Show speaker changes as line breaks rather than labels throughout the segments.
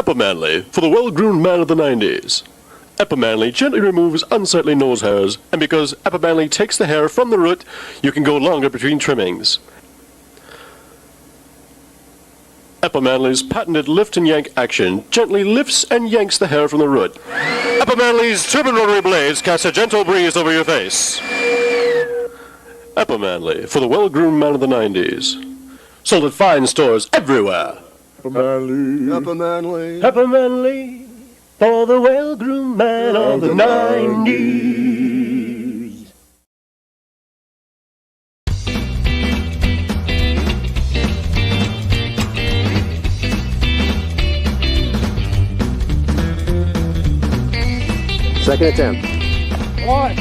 Epimanly, for the well-groomed man of the 90s. Epimanly gently removes unsightly nose hairs, and because Epimanly takes the hair from the root, you can go longer between trimmings. Epimanly's patented lift and yank action gently lifts and yanks the hair from the root. Epimanly's turbine rotary blades cast a gentle breeze over your face. Epimanly, for the well-groomed man of the 90s. Sold at fine stores everywhere.
Epimanly.
Epimanly, for the well-groomed man of the 90s.
Second attempt. One.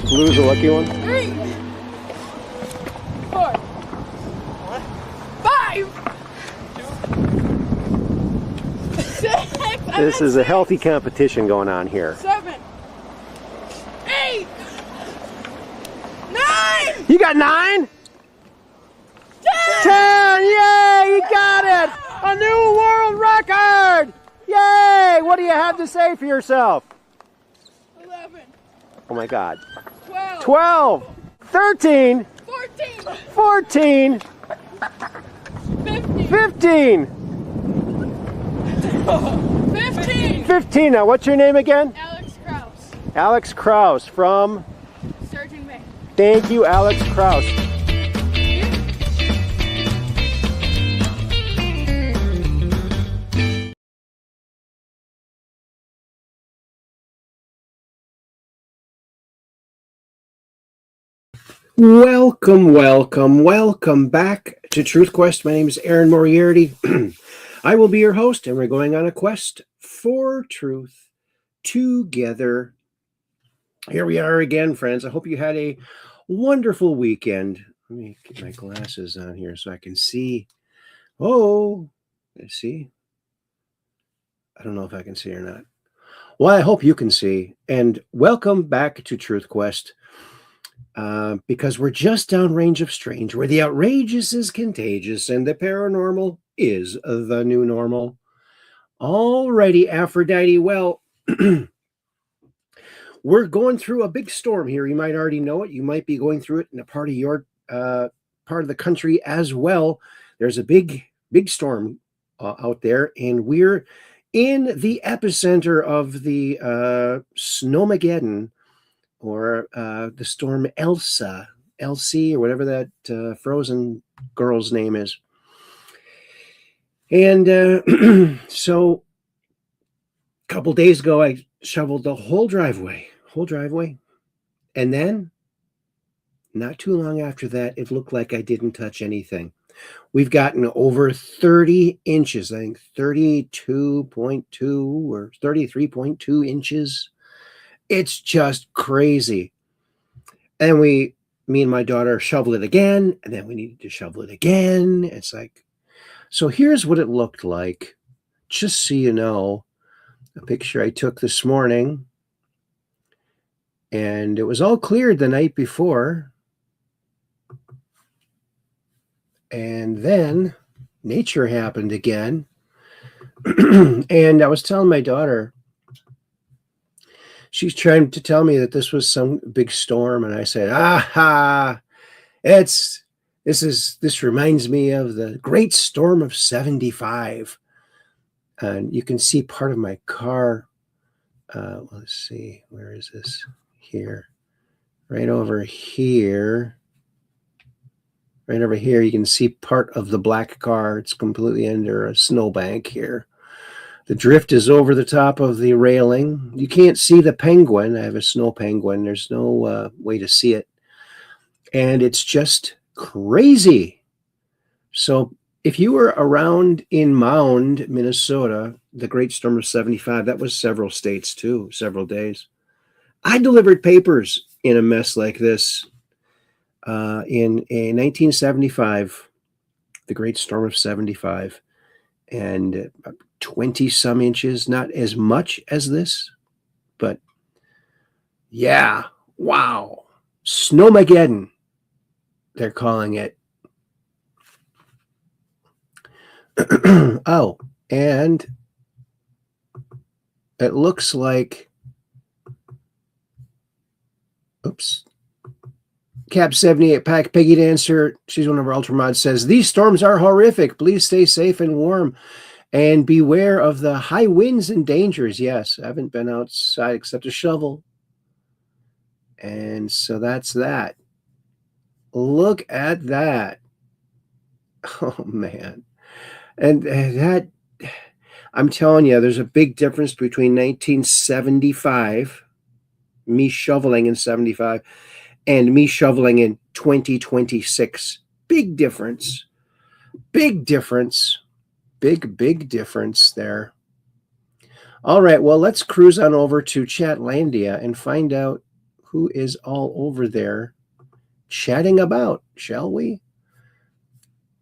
Blue's a lucky one.
3, 4, 5, 6.
This is a healthy competition going on here.
7, 8, 9.
You got 9? 10! Yay! You got it! A new world record! Yay! What do you have to say for yourself?
11,
Oh my God.
12,
12! 13!
14,
14!
15,
15!
15.
15. Now, what's your name again?
Alex Kraus,
Alex Kraus from...
Sturgeon, Maine.
Thank you, Alex Kraus. Welcome back to Truth Quest. My name is Aaron Moriarity. I will be your host, and we're going on a quest for truth together. Here we are again, friends. I hope you had a wonderful weekend. Let me get my glasses on here so I can see. Oh, let's see. I don't know if I can see or not. Well, I hope you can see. And welcome back to Truth Quest. Because we're just downrange of strange, where the outrageous is contagious and the paranormal is the new normal. Alrighty, Aphrodite. Well, we're going through a big storm here. You might already know it. You might be going through it in a part of your part of the country as well. There's a big storm out there, and we're in the epicenter of the Snowmageddon, or the storm Elsa, LC, or whatever that frozen girl's name is. And so a couple days ago, I shoveled the whole driveway. And then, not too long after that, it looked like I didn't touch anything. We've gotten over 30 inches, I think 32.2 or 33.2 inches. It's just crazy. And me and my daughter shoveled it again, and then we needed to shovel it again. It's like, so here's what it looked like, just so you know, a picture I took this morning. And it was all cleared the night before. And then nature happened again. And I was telling my daughter, she's trying to tell me that this was some big storm, and I said, this reminds me of the Great Storm of 75. And you can see part of my car. Let's see, where is this? Here. Right over here. Right over here, you can see part of the black car. It's completely under a snowbank here. The drift is over the top of the railing. You can't see the penguin. I have a snow penguin. There's no way to see it. And it's just crazy. So if you were around in Mound, Minnesota, the Great Storm of 75, that was several states too, several days. I delivered papers in a mess like this in 1975, the Great Storm of 75. And 20 some inches, not as much as this, but yeah, wow. Snowmageddon, they're calling it. Oh, and it looks like, oops, Cap 78 Pack Peggy Dancer, she's one of our Ultramods, says, these storms are horrific. Please stay safe and warm and beware of the high winds and dangers. Yes, I haven't been outside except to shovel. And so that's that. Look at that. Oh, man. And that, I'm telling you, there's a big difference between 1975, me shoveling in 75, and me shoveling in 2026. Big difference. Big difference. Big difference there. All right, well, let's cruise on over to Chatlandia and find out who is all over there chatting about, shall we?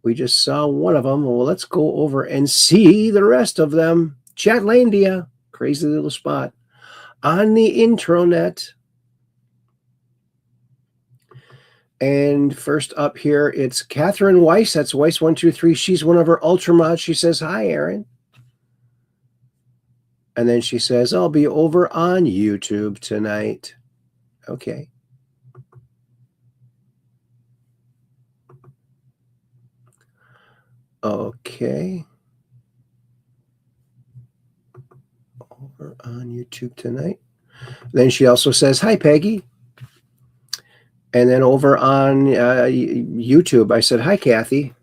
We just saw one of them. Well, let's go over and see the rest of them. Chatlandia, crazy little spot on the intranet. And first up here, it's Catherine Weiss. That's Weiss123. She's one of our Ultramods. She says, hi, Aaron. And then she says, I'll be over on YouTube tonight. Okay. Okay. Over on YouTube tonight. Then she also says, hi, Peggy. And then over on YouTube, I said, hi, Kathy.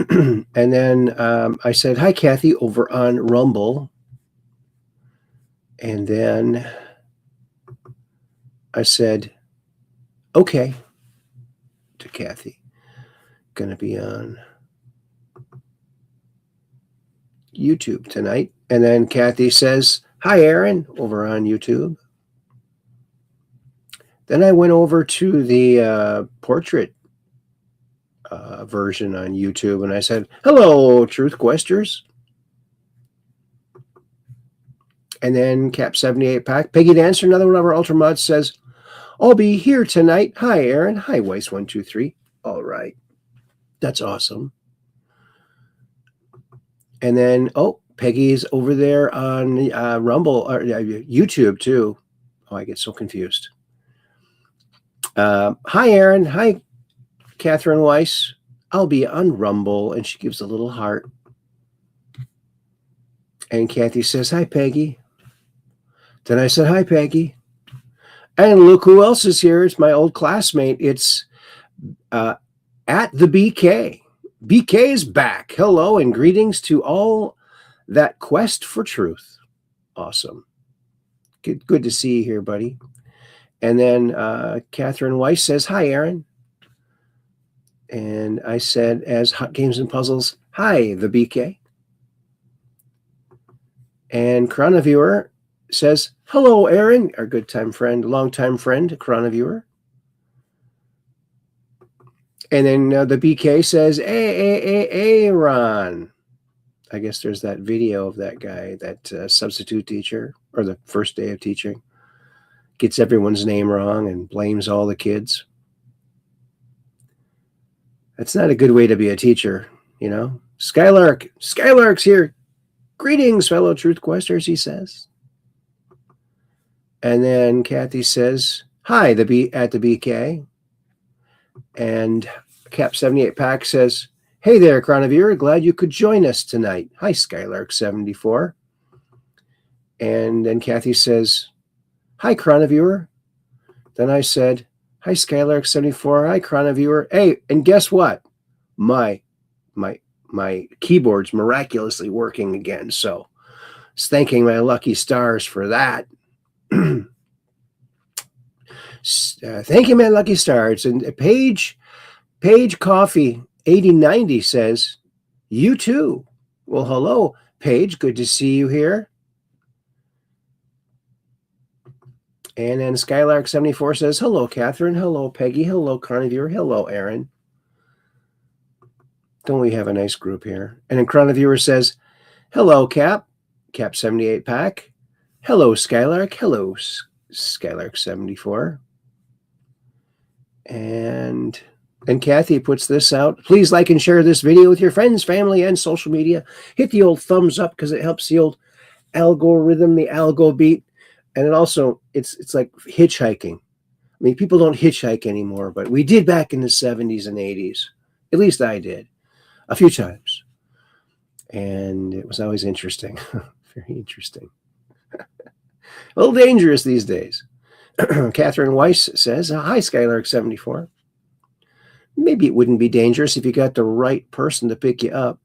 And then I said, hi, Kathy, over on Rumble. And then I said, okay, to Kathy. Going to be on YouTube tonight. And then Kathy says, hi, Aaron, over on YouTube. Then I went over to the portrait version on YouTube, and I said, hello, Truth Questers. And then Cap 78 Pack, Peggy Dancer, another one of our Ultramods, says, I'll be here tonight. Hi, Aaron. Hi, Weiss123. All right. That's awesome. And then, oh, Peggy's over there on Rumble, or YouTube too. Oh, I get so confused. Hi, Aaron. Hi, Catherine Weiss. I'll be on Rumble. And she gives a little heart. And Kathy says, hi, Peggy. Then I said, hi, Peggy. And look who else is here. It's my old classmate. It's at the BK. BK is back. Hello and greetings to all that quest for truth. Awesome. Good to see you here, buddy. And then Catherine Weiss says, hi, Aaron. And I said, as Hot Games and Puzzles, hi, the BK. And Chronoviewer says, hello, Aaron, our good time friend, long-time friend, Chronoviewer. And then the BK says, Aaron. I guess there's that video of that guy, that substitute teacher, or the first day of teaching. Gets everyone's name wrong and blames all the kids. That's not a good way to be a teacher, you know. Skylark's here. Greetings, fellow Truth Questers, he says. And then Kathy says, hi, at the BK. And Cap 78 Pack says, hey there, Chronoviewer, glad you could join us tonight. Hi, Skylark74. And then Kathy says, hi, Chronoviewer. Then I said, hi, Skylark74. Hi, Chronoviewer. Hey, and guess what? My keyboard's miraculously working again. So it's thanking my lucky stars for that. Thank you, my lucky stars. And Paige Coffee 8090 says, you too. Well, hello, Paige. Good to see you here. And then Skylark74 says, hello, Catherine. Hello, Peggy. Hello, Chronoviewer. Hello, Aaron. Don't we have a nice group here? And then Chronoviewer says, Hello, Cap. Cap 78 pack. Hello, Skylark. Hello, Skylark 74. And Kathy puts this out. Please like and share this video with your friends, family, and social media. Hit the old thumbs up because it helps the old algorithm, the algo beat. And it also, it's like hitchhiking. I mean, people don't hitchhike anymore, but we did back in the 70s and 80s. At least I did a few times. And it was always interesting. Very interesting. A little dangerous these days. Catherine Weiss says, hi, Skylark74. Maybe it wouldn't be dangerous if you got the right person to pick you up.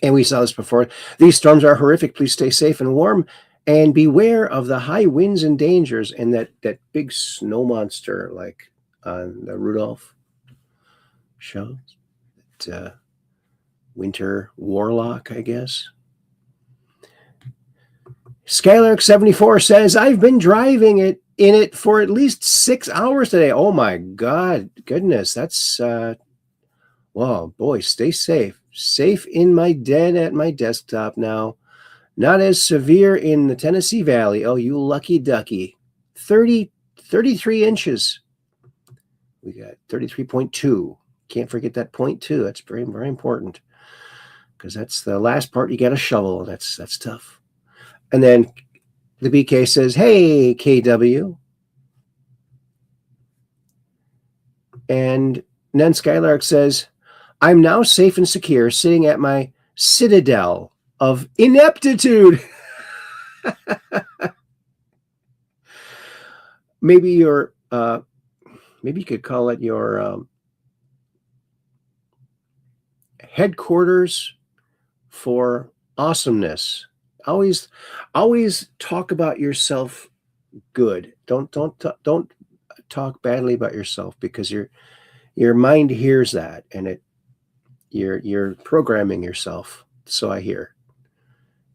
And we saw this before. These storms are horrific. Please stay safe and warm and beware of the high winds and dangers and that big snow monster like on the Rudolph show. Winter Warlock, I guess. Skylark74 says, I've been driving in it for at least 6 hours today. Oh my God, goodness. That's, well, boy, stay safe. Safe in my den at my desktop now. Not as severe in the Tennessee Valley. Oh, you lucky ducky. 33 inches. We got 33.2. Can't forget that 0.2. That's very, very important because that's the last part you got to shovel. That's tough. And then the BK says, hey, KW. And then Skylark says, I'm now safe and secure sitting at my citadel of ineptitude. Maybe you could call it your headquarters for awesomeness. Always talk about yourself good. Don't talk badly about yourself because your mind hears that and you're programming yourself. So I hear.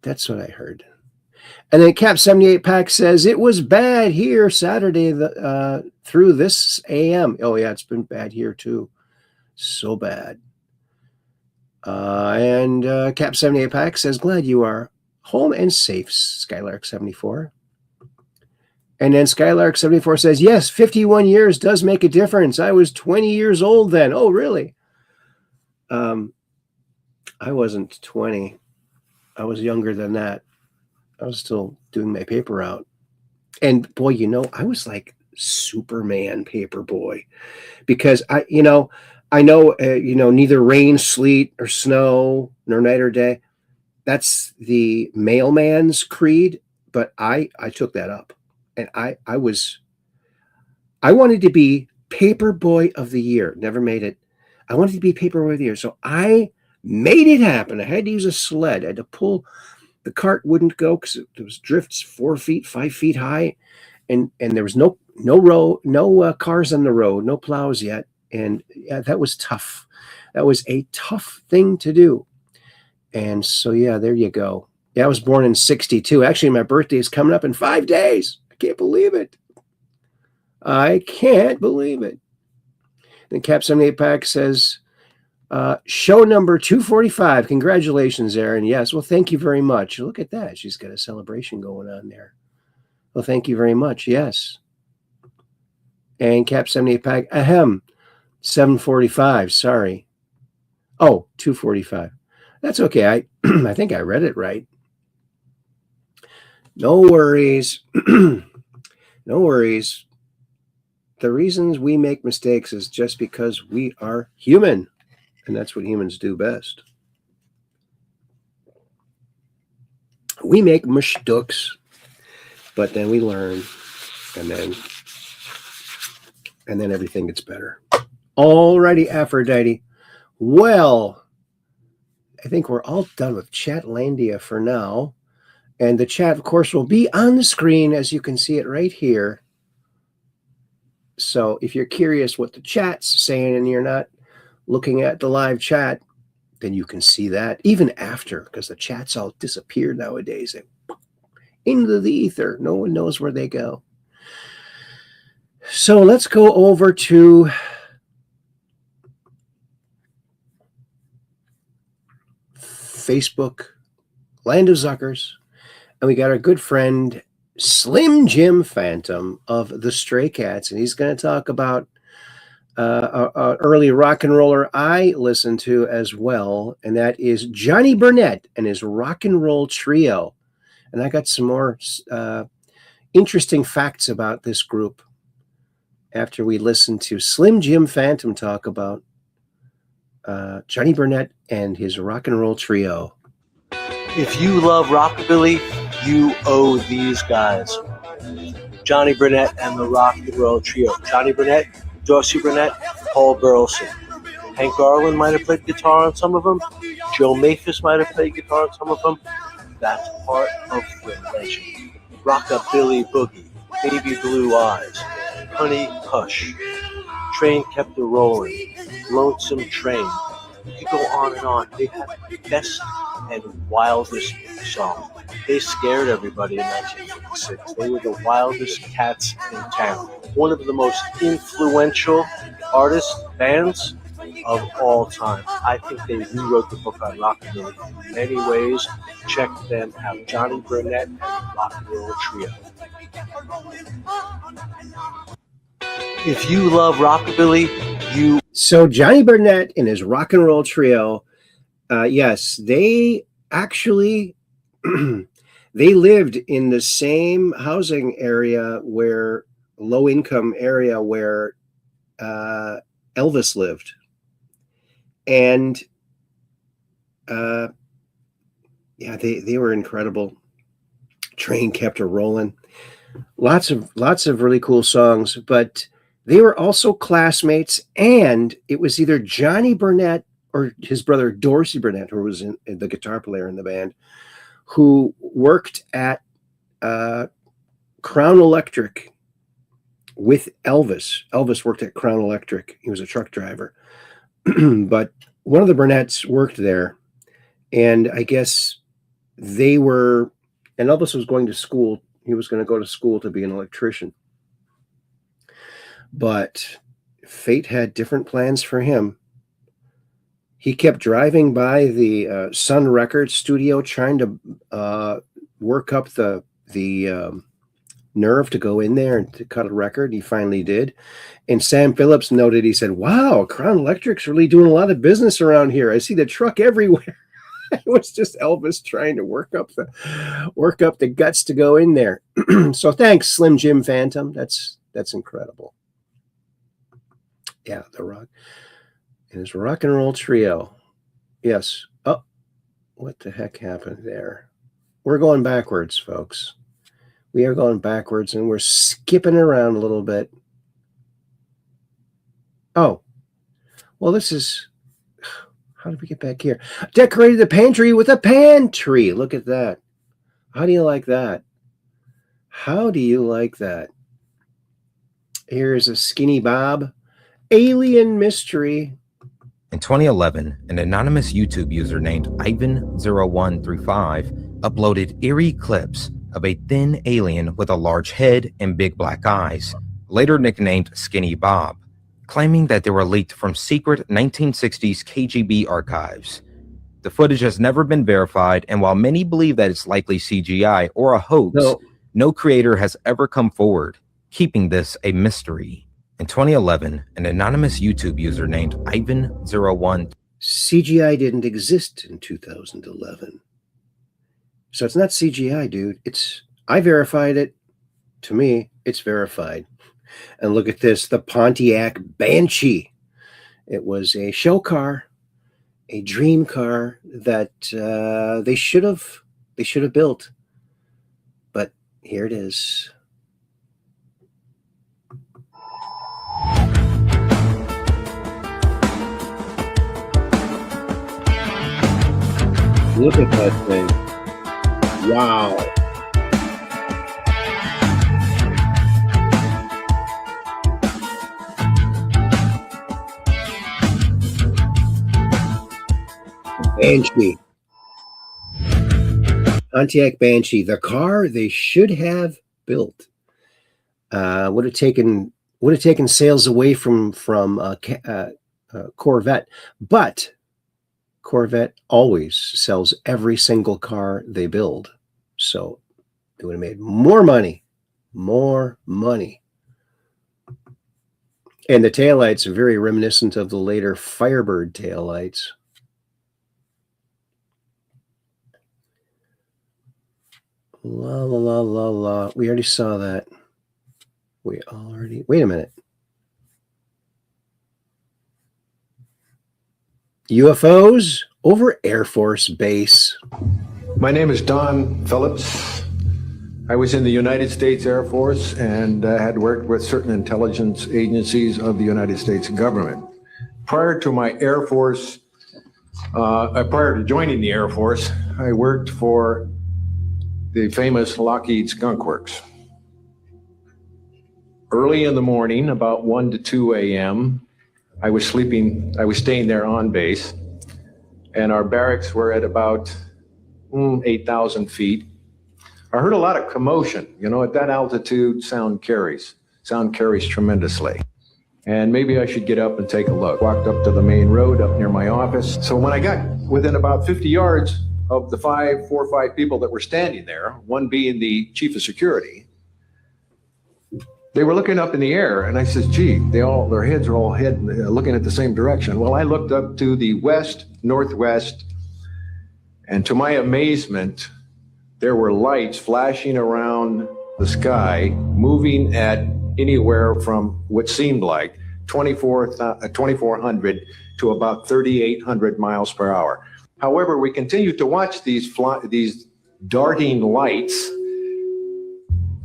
That's what I heard. And then Cap 78 Pack says it was bad here Saturday through this AM. Oh yeah, it's been bad here too. So bad. And Cap 78 Pack says glad you are home and safe, Skylark 74. And then Skylark 74 says, yes, 51 years does make a difference. I was 20 years old then. Oh, really? I wasn't 20. I was younger than that. I was still doing my paper route. And boy, I was like Superman paper boy because I know, neither rain, sleet, or snow, nor night or day. That's the mailman's creed, but I took that up. And I wanted to be paper boy of the year. Never made it. I wanted to be paper boy of the year. So I made it happen. I had to use a sled. I had to pull. The cart wouldn't go because there was drifts 4 feet, 5 feet high. And there was no cars on the road, no plows yet. And yeah, that was tough. That was a tough thing to do. And so, yeah, there you go. Yeah, I was born in 62. Actually, my birthday is coming up in 5 days. I can't believe it. I can't believe it. And Cap 78 Pack says, show number 245. Congratulations, Aaron. Yes, well, thank you very much. Look at that. She's got a celebration going on there. Well, thank you very much. Yes. And Cap 78 Pack, 745. Sorry. Oh, 245. That's okay. I think I read it right. No worries. No worries. The reasons we make mistakes is just because we are human. And that's what humans do best. We make mistakes, but then we learn, and then everything gets better. Alrighty, Aphrodite. Well, I think we're all done with Chatlandia for now. And the chat, of course, will be on the screen as you can see it right here. So if you're curious what the chat's saying and you're not looking at the live chat, then you can see that even after, because the chats all disappear nowadays. They into the ether. No one knows where they go. So let's go over to Facebook, Land of Zuckers, and we got our good friend Slim Jim Phantom of the Stray Cats, and he's going to talk about an early rock and roller I listened to as well, and that is Johnny Burnett and his rock and roll trio. And I got some more interesting facts about this group after we listened to Slim Jim Phantom talk about Johnny Burnett and his rock and roll trio.
If you love rockabilly, you owe these guys. Johnny Burnett and the Rock and Roll Trio. Johnny Burnett, Dorsey Burnett, Paul Burleson. Hank Garland might have played guitar on some of them. Joe Mathis might have played guitar on some of them. That's part of the legend. Rockabilly Boogie, Baby Blue Eyes, Honey Hush, Train Kept a Rolling, Lonesome Train. You could go on and on. They had the best and wildest song. They scared everybody in 1956. They were the wildest cats in town. One of the most influential artists, bands of all time. I think they rewrote the book on rockabilly in many ways. Check them out. Johnny Burnett and the Rock and Roll Trio. If you love rockabilly, you...
So Johnny Burnett and his rock and roll trio, yes, they actually... they lived in the same housing area where low-income area where Elvis lived. And yeah, they were incredible. Train Kept a Rolling. Lots of really cool songs, but they were also classmates, and it was either Johnny Burnett or his brother Dorsey Burnett, who was the guitar player in the band, who worked at Crown Electric with Elvis. Elvis worked at Crown Electric. He was a truck driver. But one of the Burnetts worked there, and I guess they were, and Elvis was going to school. He was going to go to school to be an electrician. But fate had different plans for him. He kept driving by the Sun Records studio trying to work up the nerve to go in there and to cut a record. He finally did. And Sam Phillips noted, he said, "Wow, Crown Electric's really doing a lot of business around here. I see the truck everywhere." It was just Elvis trying to work up the guts to go in there. So thanks, Slim Jim Phantom. That's incredible. Yeah, the rock. And his rock and roll trio. Yes. Oh, what the heck happened there? We're going backwards, folks. We are going backwards, and we're skipping around a little bit. Oh, well, this is... How did we get back here? Decorated the pantry with a pantry. Look at that. How do you like that? How do you like that? Here's a Skinny Bob. Alien Mystery.
In 2011, an anonymous YouTube user named Ivan0135 uploaded eerie clips of a thin alien with a large head and big black eyes, later nicknamed Skinny Bob, claiming that they were leaked from secret 1960s KGB archives. The footage has never been verified, and while many believe that it's likely CGI or a hoax, no creator has ever come forward, keeping this a mystery. In 2011, an anonymous YouTube user named Ivan01...
CGI didn't exist in 2011. So it's not CGI, dude. I verified it. To me, it's verified. And look at this, the Pontiac Banshee. It was a show car, a dream car that they should have built. But here it is. Look at that thing. Wow. Banshee. Pontiac Banshee, the car they should have built. Would have taken sales away from Corvette, but Corvette always sells every single car they build. So they would have made more money. More money. And the taillights are very reminiscent of the later Firebird taillights. La la la la la. We already saw that. Wait a minute. UFOs over Air Force Base.
My name is Don Phillips. I was in the United States Air Force and had worked with certain intelligence agencies of the United States government. Prior to my Air Force, prior to joining the Air Force, I worked for the famous Lockheed Skunk Works. Early in the morning, about 1 to 2 a.m., I was staying there on base, and our barracks were at about 8,000 feet. I heard a lot of commotion. You know, at that altitude, sound carries tremendously. And maybe I should get up and take a look. Walked up to the main road up near my office. So when I got within about 50 yards of the 4 or 5 people that were standing there, one being the chief of security, they were looking up in the air, and I said, gee, their heads are all looking at the same direction. Well, I looked up to the west, northwest, and to my amazement, there were lights flashing around the sky, moving at anywhere from what seemed like 2,400 to about 3,800 miles per hour. However, we continued to watch these darting lights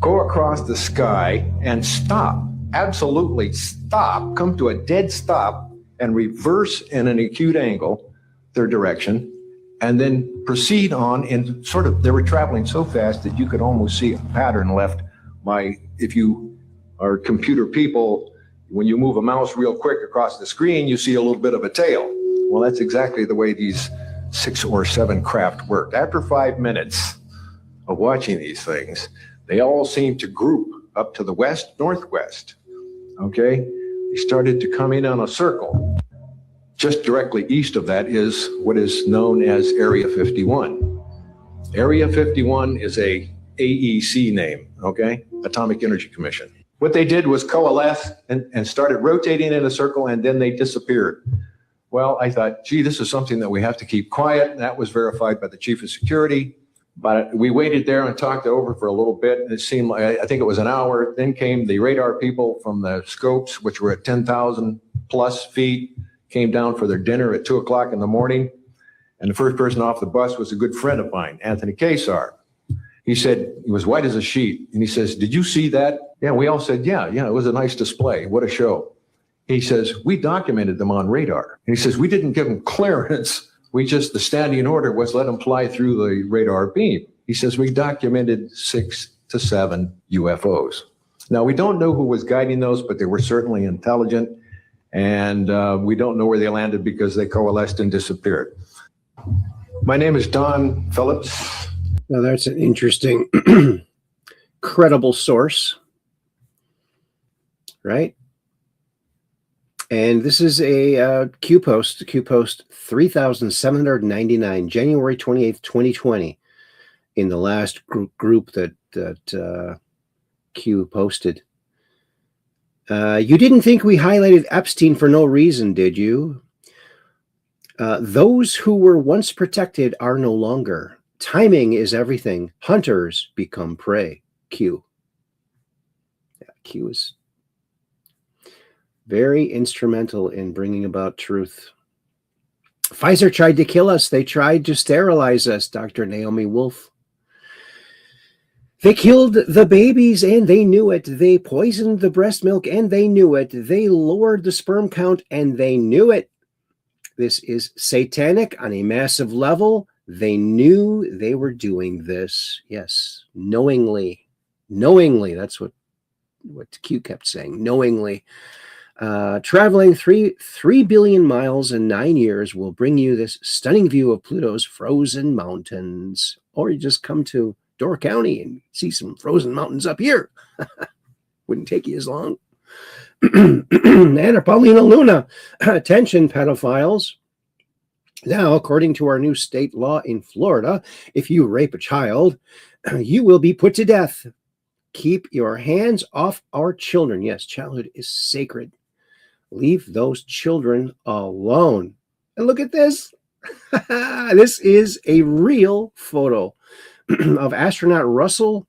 go across the sky and stop, absolutely stop, come to a dead stop and reverse in an acute angle, their direction, and then proceed on in sort of, they were traveling so fast that you could almost see a pattern left by, if you are computer people, when you move a mouse real quick across the screen, you see a little bit of a tail. Well, that's exactly the way these 6 or 7 craft worked. After 5 minutes of watching these things, they all seemed to group up to the west, northwest, okay? They started to come in on a circle. Just directly east of that is what is known as Area 51. Area 51 is a AEC name, okay? Atomic Energy Commission. What they did was coalesce and started rotating in a circle, and then they disappeared. Well, I thought, gee, this is something that we have to keep quiet. That was verified by the chief of security. But we waited there and talked it over for a little bit. And it seemed like, I think it was an hour. Then came the radar people from the scopes, which were at 10,000 plus feet, came down for their dinner at 2 o'clock in the morning. And the first person off the bus was a good friend of mine, Anthony Kesar. He said, he was white as a sheet. And he says, did you see that? Yeah, we all said, yeah, it was a nice display. What a show. He says, we documented them on radar. And he says, we didn't give them clearance. The standing order was let them fly through the radar beam. He says, we documented 6 to 7 UFOs. Now, we don't know who was guiding those, but they were certainly intelligent. And we don't know where they landed because they coalesced and disappeared. My name is Don Phillips.
Now, that's an interesting, credible source, right? And this is a Q post 3,799, January 28th, 2020, in the last group that Q posted. You didn't think we highlighted Epstein for no reason, did you? Those who were once protected are no longer. Timing is everything. Hunters become prey. Q. Yeah, Q is very instrumental in bringing about truth. Pfizer tried to kill us. They tried to sterilize us, Dr. Naomi Wolf. They killed the babies and they knew it. They poisoned the breast milk and they knew it. They lowered the sperm count and they knew it. This is satanic on a massive level. They knew they were doing this. Yes, knowingly. Knowingly. That's what Q kept saying. Knowingly. Traveling 3 billion miles in 9 years will bring you this stunning view of Pluto's frozen mountains. Or you just come to Door County and see some frozen mountains up here. Wouldn't take you as long. Anna Paulina Luna. Attention, pedophiles. Now, according to our new state law in Florida, if you rape a child, you will be put to death. Keep your hands off our children. Yes, childhood is sacred. Leave those children alone. And look at this. This is a real photo of astronaut Russell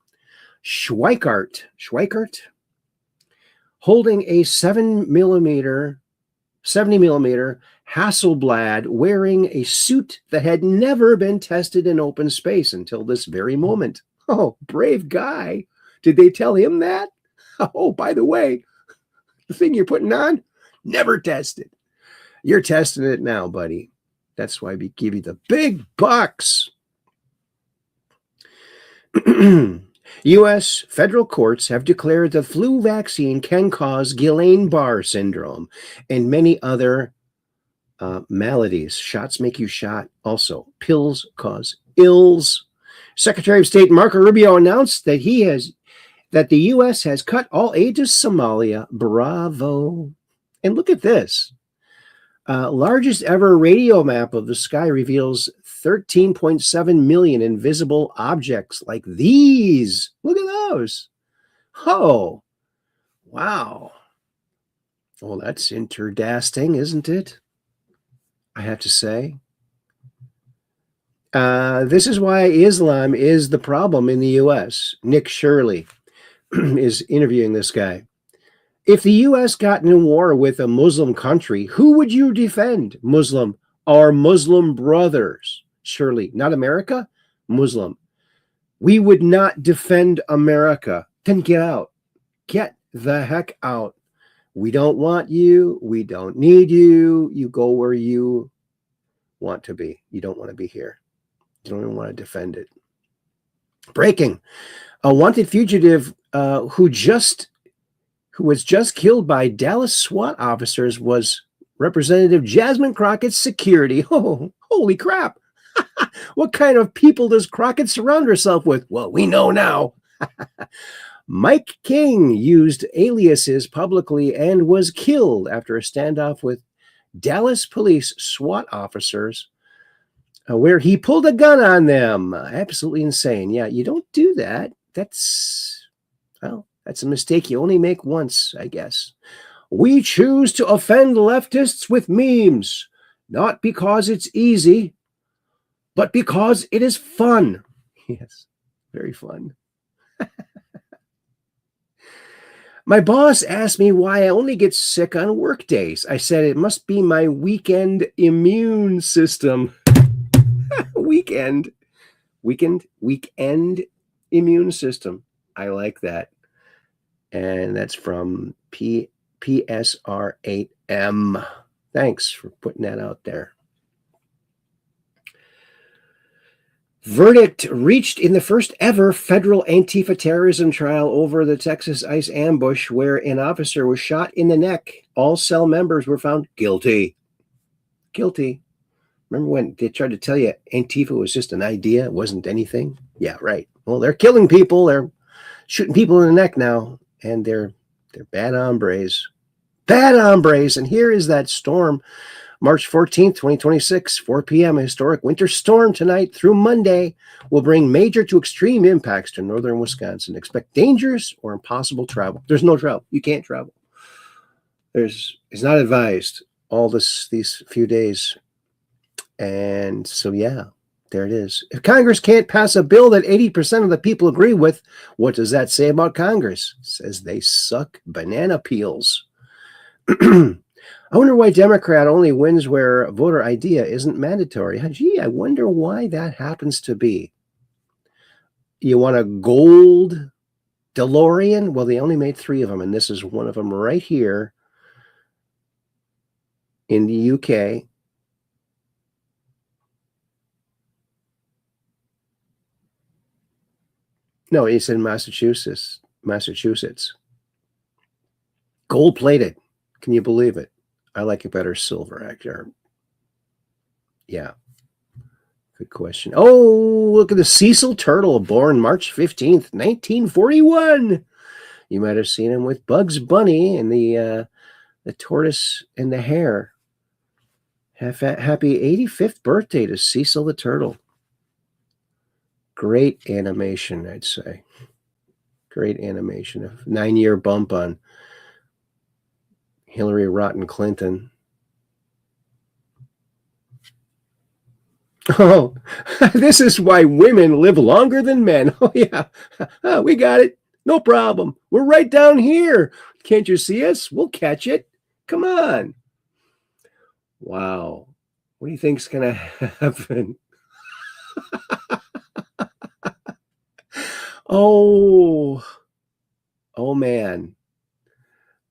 Schweikart holding a 70 millimeter Hasselblad, wearing a suit that had never been tested in open space until this very moment. Oh, brave guy. Did they tell him that? Oh, by the way, the thing you're putting on, never tested. You're testing it now, buddy. That's why we give you the big bucks. U.S. federal courts have declared the flu vaccine can cause Guillain-Barré syndrome and many other maladies. Shots make you shot. Also, pills cause ills. Secretary of State Marco Rubio announced that the U.S. has cut all aid to Somalia. Bravo. And look at this. Largest ever radio map of the sky reveals 13.7 million invisible objects like these. Look at those. Oh, wow. Well, that's interdasting, isn't it? I have to say. This is why Islam is the problem in the U.S. Nick Shirley is interviewing this guy. If the U.S. got in a war with a Muslim country, who would you defend? Muslim. Our Muslim brothers. Surely, not America? Muslim. We would not defend America. Then get out. Get the heck out. We don't want you. We don't need you. You go where you want to be. You don't want to be here. You don't even want to defend it. Breaking. A wanted fugitive who was just killed by Dallas SWAT officers was Representative Jasmine Crockett's security. Oh, holy crap. What kind of people does Crockett surround herself with? Well, we know now. Mike King used aliases publicly and was killed after a standoff with Dallas police SWAT officers where he pulled a gun on them. Absolutely insane. Yeah, you don't do that. That's a mistake you only make once, I guess. We choose to offend leftists with memes, not because it's easy, but because it is fun. Yes, very fun. My boss asked me why I only get sick on work days. I said it must be my weekend immune system. Weekend immune system. I like that. And that's from PSR8M. Thanks for putting that out there. Verdict reached in the first ever federal Antifa terrorism trial over the Texas ICE ambush where an officer was shot in the neck. All cell members were found guilty. Guilty. Remember when they tried to tell you Antifa was just an idea? It wasn't anything? Yeah, right. Well, they're killing people. They're shooting people in the neck now. And they're bad hombres. Bad hombres. And here is that storm. March 14th, 2026, 4 p.m. A historic winter storm tonight through Monday will bring major to extreme impacts to northern Wisconsin. Expect dangerous or impossible travel. There's no travel. You can't travel. It's not advised these few days. And so, yeah, there it is. If Congress can't pass a bill that 80% of the people agree with, what does that say about Congress? It says they suck banana peels. I wonder why Democrat only wins where voter ID isn't mandatory. Gee, I wonder why that happens to be. You want a gold DeLorean? Well, they only made 3 of them, and this is one of them right here in the UK. No, it's in Massachusetts. Gold-plated. Can you believe it? I like it better silver, actually. Yeah. Good question. Oh, look at the Cecil Turtle, born March 15th, 1941. You might have seen him with Bugs Bunny and the tortoise and the hare. Happy 85th birthday to Cecil the Turtle. Great animation, I'd say. Great animation. A 9-year bump on Hillary Rotten Clinton. Oh, this is why women live longer than men. Oh, yeah. Oh, we got it. No problem. We're right down here. Can't you see us? We'll catch it. Come on. Wow. What do you think's going to happen? Oh man.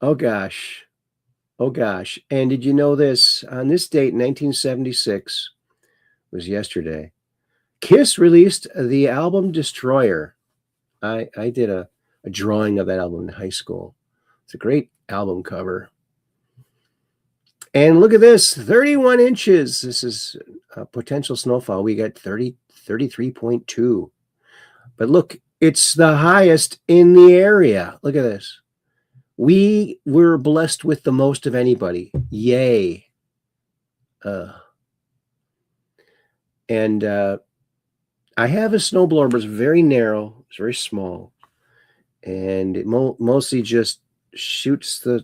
Oh gosh. And did you know this? On this date, 1976, was yesterday, Kiss released the album Destroyer. I did a drawing of that album in high school. It's a great album cover. And look at this, 31 inches. This is a potential snowfall. We got 33.2. But look, it's the highest in the area. Look at this. We were blessed with the most of anybody. Yay. And I have a snowblower, but it's very narrow. It's very small. And it mostly just shoots the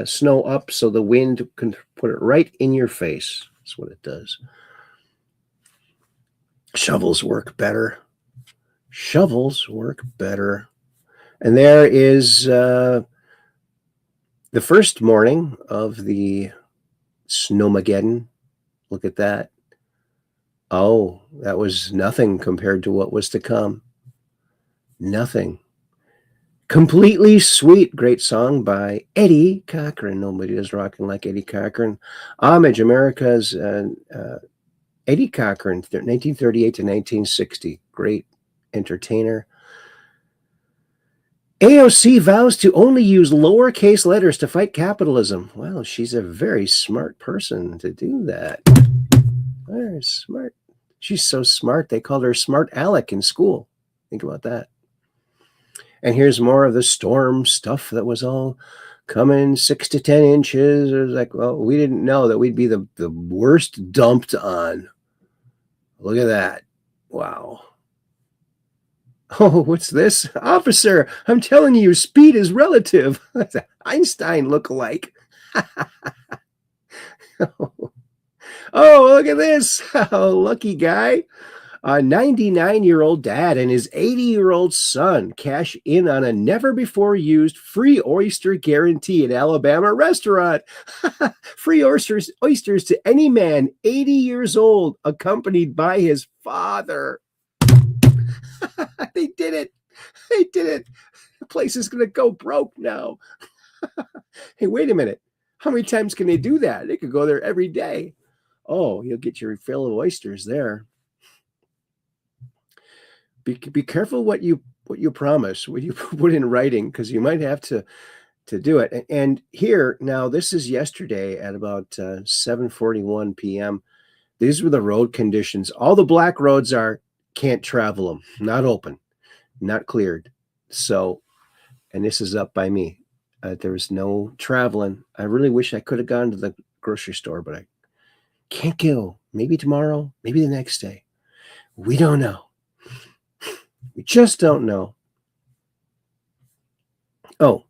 snow up so the wind can put it right in your face. That's what it does. Shovels work better. And there is the first morning of the Snowmageddon. Look at that. Oh, that was nothing compared to what was to come. Nothing. Completely Sweet, great song by Eddie Cochran. Nobody is rocking like Eddie Cochran. Homage, America's Eddie Cochran, 1938 to 1960. Great entertainer. AOC vows to only use lowercase letters to fight capitalism. Well, she's a very smart person to do that. Very smart. She's so smart, they called her Smart Alec in school. Think about that. And here's more of the storm stuff that was all coming 6 to 10 inches. It was like, well, we didn't know that we'd be the worst dumped on. Look at that. Wow. Oh, what's this? Officer, I'm telling you, speed is relative. That's an Einstein lookalike. Oh, look at this. Oh, lucky guy. A 99-year-old dad and his 80-year-old son cash in on a never-before-used free oyster guarantee at Alabama restaurant. Free oysters to any man 80 years old, accompanied by his father. They did it. The place is going to go broke now. Hey, wait a minute. How many times can they do that? They could go there every day. Oh, you'll get your fill of oysters there. Be careful what you promise, what you put in writing, because you might have to do it. And here, now, this is yesterday at about 7:41 p.m. These were the road conditions. All the black roads can't travel them, not open, not cleared. So, and this is up by me. There was no traveling. I really wish I could have gone to the grocery store, but I can't go. Maybe tomorrow, maybe the next day. We don't know. We just don't know. Oh,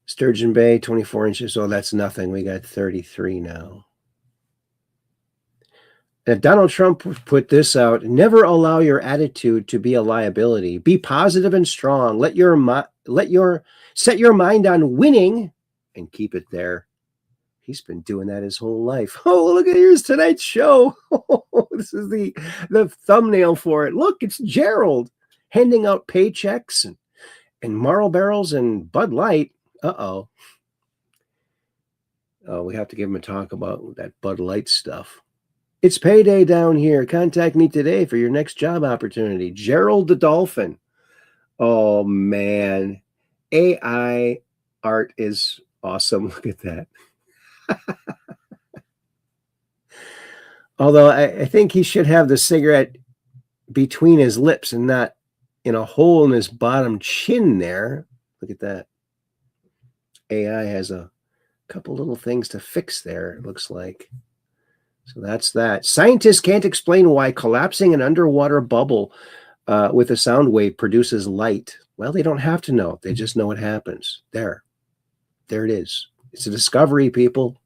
Sturgeon Bay, 24 inches. Oh, that's nothing. We got 33 now. And Donald Trump put this out. Never allow your attitude to be a liability. Be positive and strong. Set your mind on winning and keep it there. He's been doing that his whole life. Oh, look at here's tonight's show. This is the thumbnail for it. Look, it's Gerald handing out paychecks and Marl barrels and Bud Light. Uh-oh. Oh, we have to give him a talk about that Bud Light stuff. It's payday down here. Contact me today for your next job opportunity. Gerald the Dolphin. Oh, man. AI art is awesome. Look at that. Although I think he should have the cigarette between his lips and not in a hole in his bottom chin there. Look at that. AI has a couple little things to fix there, it looks like. So that's that. Scientists can't explain why collapsing an underwater bubble with a sound wave produces light. Well, they don't have to know. They just know it happens. There it is. It's a discovery, people.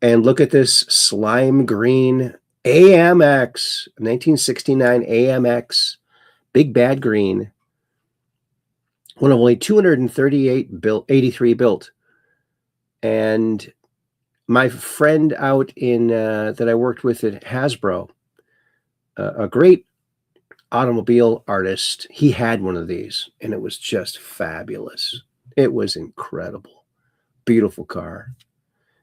And look at this slime green AMX, 1969 AMX, big bad green. One of only 83 built. And my friend out in that I worked with at Hasbro, a great automobile artist, he had one of these, and it was just fabulous. It was incredible. Beautiful car.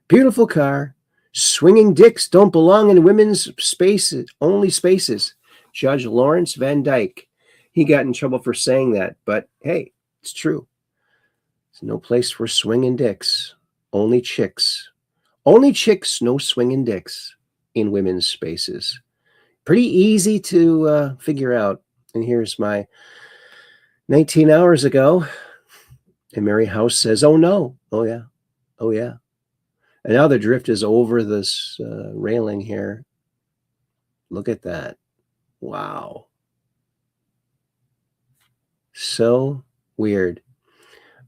Beautiful car. Swinging dicks don't belong in women's spaces, only spaces. Judge Lawrence Van Dyke. He got in trouble for saying that, but hey, it's true. There's no place for swinging dicks. Only chicks. Only chicks, no swinging dicks in women's spaces. Pretty easy to figure out. And here's my 19 hours ago. And Mary House says, oh no. Oh yeah. Oh yeah. And now the drift is over this railing here. Look at that. Wow. So weird.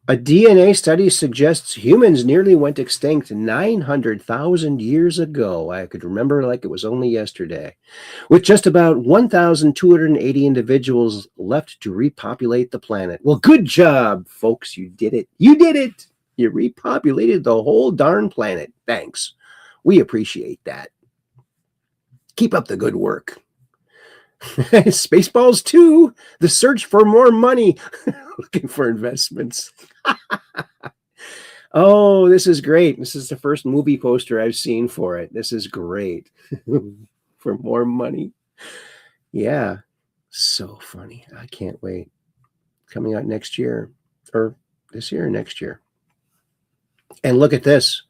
A DNA study suggests humans nearly went extinct 900,000 years ago. I could remember like it was only yesterday. With just about 1,280 individuals left to repopulate the planet. Well, good job, folks. You did it. You did it. You repopulated the whole darn planet. Thanks. We appreciate that. Keep up the good work. Spaceballs 2, the search for more money. Looking for investments. Oh, this is great. This is the first movie poster I've seen for it. This is great. For more money. Yeah. So funny. I can't wait. Coming out next year. Or this year or next year. And look at this.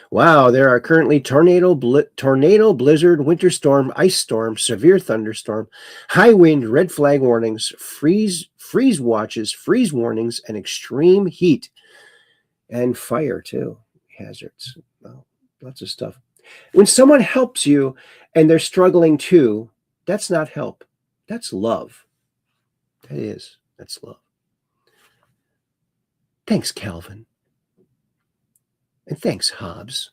Wow, there are currently tornado, blizzard, winter storm, ice storm, severe thunderstorm, high wind, red flag warnings, freeze watches, freeze warnings, and extreme heat. And fire, too. Hazards. Well, lots of stuff. When someone helps you and they're struggling too, that's not help. That's love. That is. That's love. Thanks, Calvin. And thanks, Hobbs.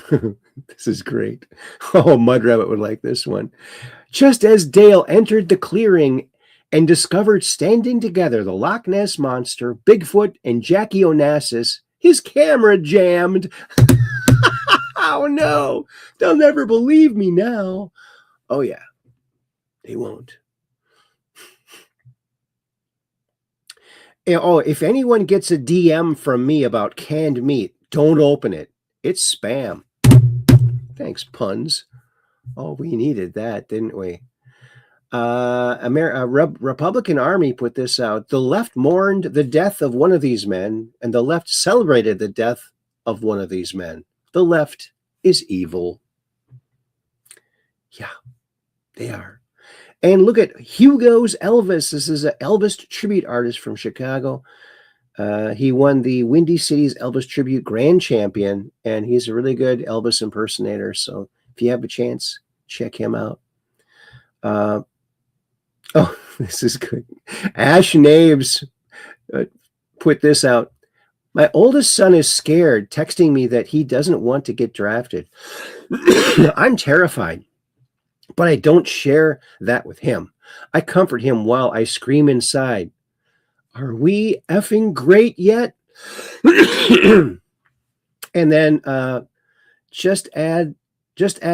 This is great. Oh, Mud Rabbit would like this one. Just as Dale entered the clearing and discovered standing together the Loch Ness Monster, Bigfoot, and Jackie Onassis, his camera jammed. Oh, no. They'll never believe me now. Oh, yeah. They won't. Oh, if anyone gets a DM from me about canned meat, don't open it. It's spam. Thanks, puns. Oh, we needed that, didn't we? Republican Army put this out. The left mourned the death of one of these men, and the left celebrated the death of one of these men. The left is evil. Yeah, they are. And look at Hugo's Elvis. This is an Elvis tribute artist from Chicago. He won the Windy City's Elvis Tribute Grand Champion, and he's a really good Elvis impersonator. So if you have a chance, check him out. Oh, this is good. Ash Nabes put this out. My oldest son is scared, texting me that he doesn't want to get drafted. I'm terrified. But I don't share that with him. I comfort him while I scream inside. Are we effing great yet? And then just add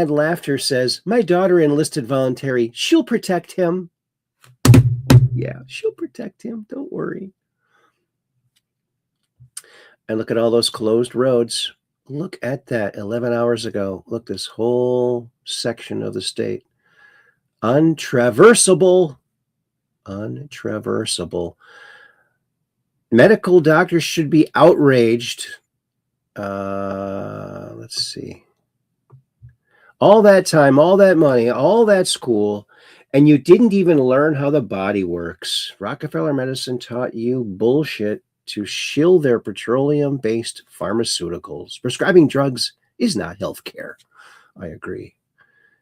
laughter says, my daughter enlisted voluntary. She'll protect him. Yeah, she'll protect him. Don't worry. And look at all those closed roads. Look at that 11 hours ago. Look, this whole section of the state. Untraversable. Untraversable. Medical doctors should be outraged. Let's see. All that time, all that money, all that school, and you didn't even learn how the body works. Rockefeller medicine taught you bullshit. to shill their petroleum-based pharmaceuticals. Prescribing drugs is not health care. I agree.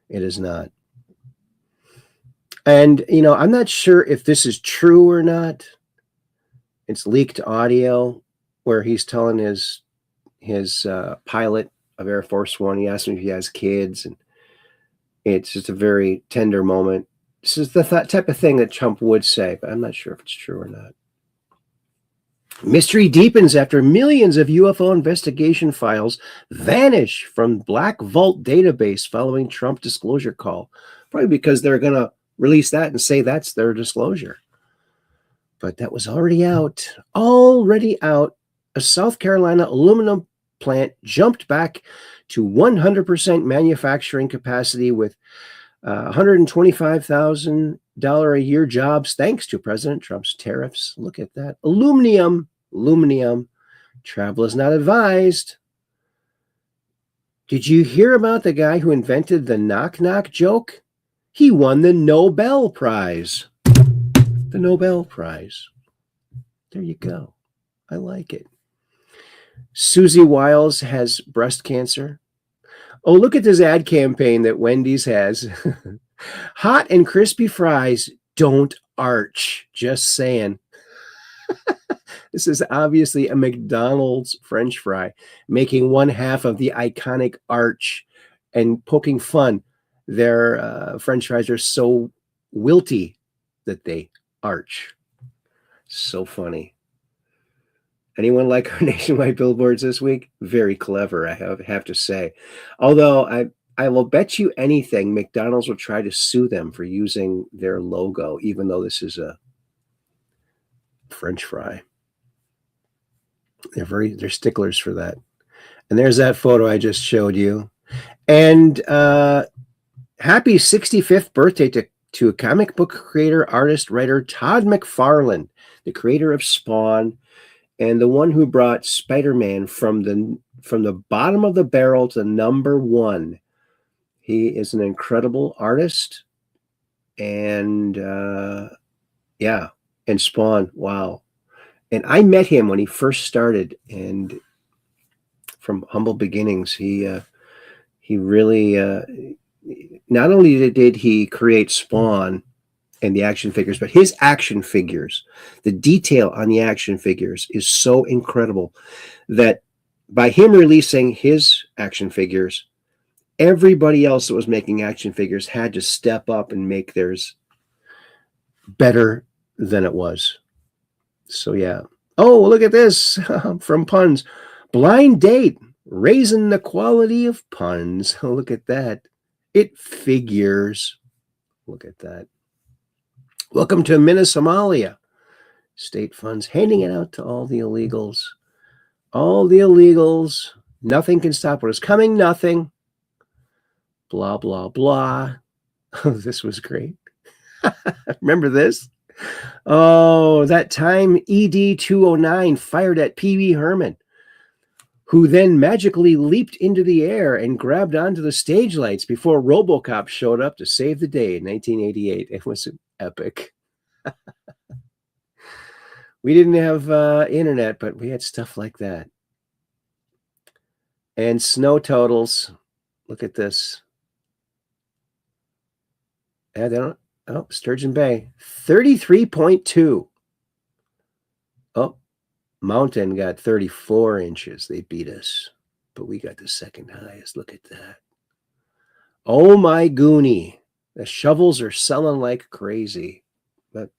It is not. And, I'm not sure if this is true or not. It's leaked audio where he's telling his pilot of Air Force One, he asked him if he has kids, and it's just a very tender moment. This is the type of thing that Trump would say, but I'm not sure if it's true or not. Mystery deepens after millions of UFO investigation files vanish from Black Vault database following Trump disclosure call. Probably because they're going to release that and say that's their disclosure. But that was already out. Already out. A South Carolina aluminum plant jumped back to 100% manufacturing capacity with $125,000 a year jobs thanks to President Trump's tariffs. Look at that. Aluminum. Travel is not advised. Did you hear about the guy who invented the knock-knock joke? He won the Nobel Prize. The Nobel Prize. There you go. I like it. Susie Wiles has breast cancer. Oh, look at this ad campaign that Wendy's has. Hot and crispy fries don't arch. Just saying. This is obviously a McDonald's French fry, making one half of the iconic arch and poking fun. Their French fries are so wilty that they arch. So funny. Anyone like our nationwide billboards this week? Very clever, I have to say. Although I will bet you anything McDonald's will try to sue them for using their logo, even though this is a French fry. They're sticklers for that. And there's that photo I just showed you. And happy 65th birthday to a comic book creator, artist, writer, Todd McFarlane, the creator of Spawn, and the one who brought Spider-Man from the bottom of the barrel to number one. He is an incredible artist. And and Spawn, wow. And I met him when he first started, and from humble beginnings, he really not only did he create Spawn and the action figures, but his action figures, the detail on the action figures is so incredible that by him releasing his action figures, everybody else that was making action figures had to step up and make theirs better than it was. So yeah. Oh, look at this from Puns. Blind date, raising the quality of puns. Oh, look at that. It figures. Look at that. Welcome to Somalia. State funds, handing it out to all the illegals. All the illegals. Nothing can stop what is coming. Nothing. Blah, blah, blah. Oh, this was great. Remember this? Oh, that time ED 209 fired at Pee-wee Herman, who then magically leaped into the air and grabbed onto the stage lights before RoboCop showed up to save the day in 1988. It was epic. We didn't have internet, but we had stuff like that. And snow totals. Look at this. Yeah, they don't. Oh, Sturgeon Bay, 33.2. Oh, Mountain got 34 inches. They beat us, but we got the second highest. Look at that. Oh, my goonie. The shovels are selling like crazy, but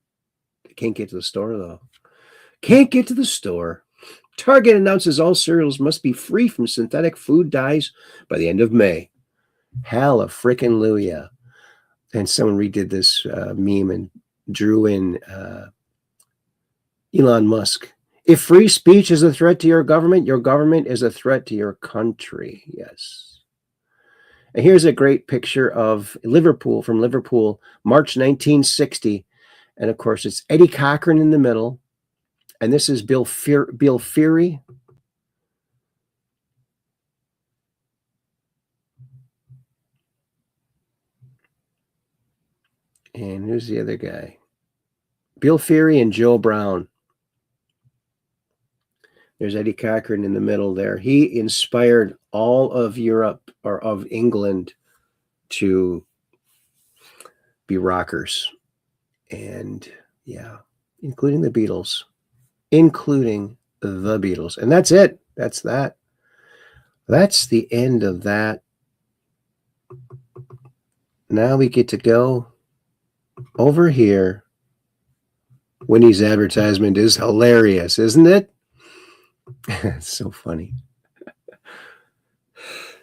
they can't get to the store, though. Can't get to the store. Target announces all cereals must be free from synthetic food dyes by the end of May. Hallelujah. And someone redid this meme and drew in Elon Musk. If free speech is a threat to your government is a threat to your country. Yes. And here's a great picture of Liverpool, from Liverpool, March 1960. And of course, it's Eddie Cochran in the middle. And this is Bill Feary. And who's the other guy? Bill Feary and Joe Brown. There's Eddie Cochran in the middle there. He inspired all of Europe or of England to be rockers. And yeah, including the Beatles. And that's it. That's that. That's the end of that. Now we get to go over here. Winnie's advertisement is hilarious, isn't it? It's so funny.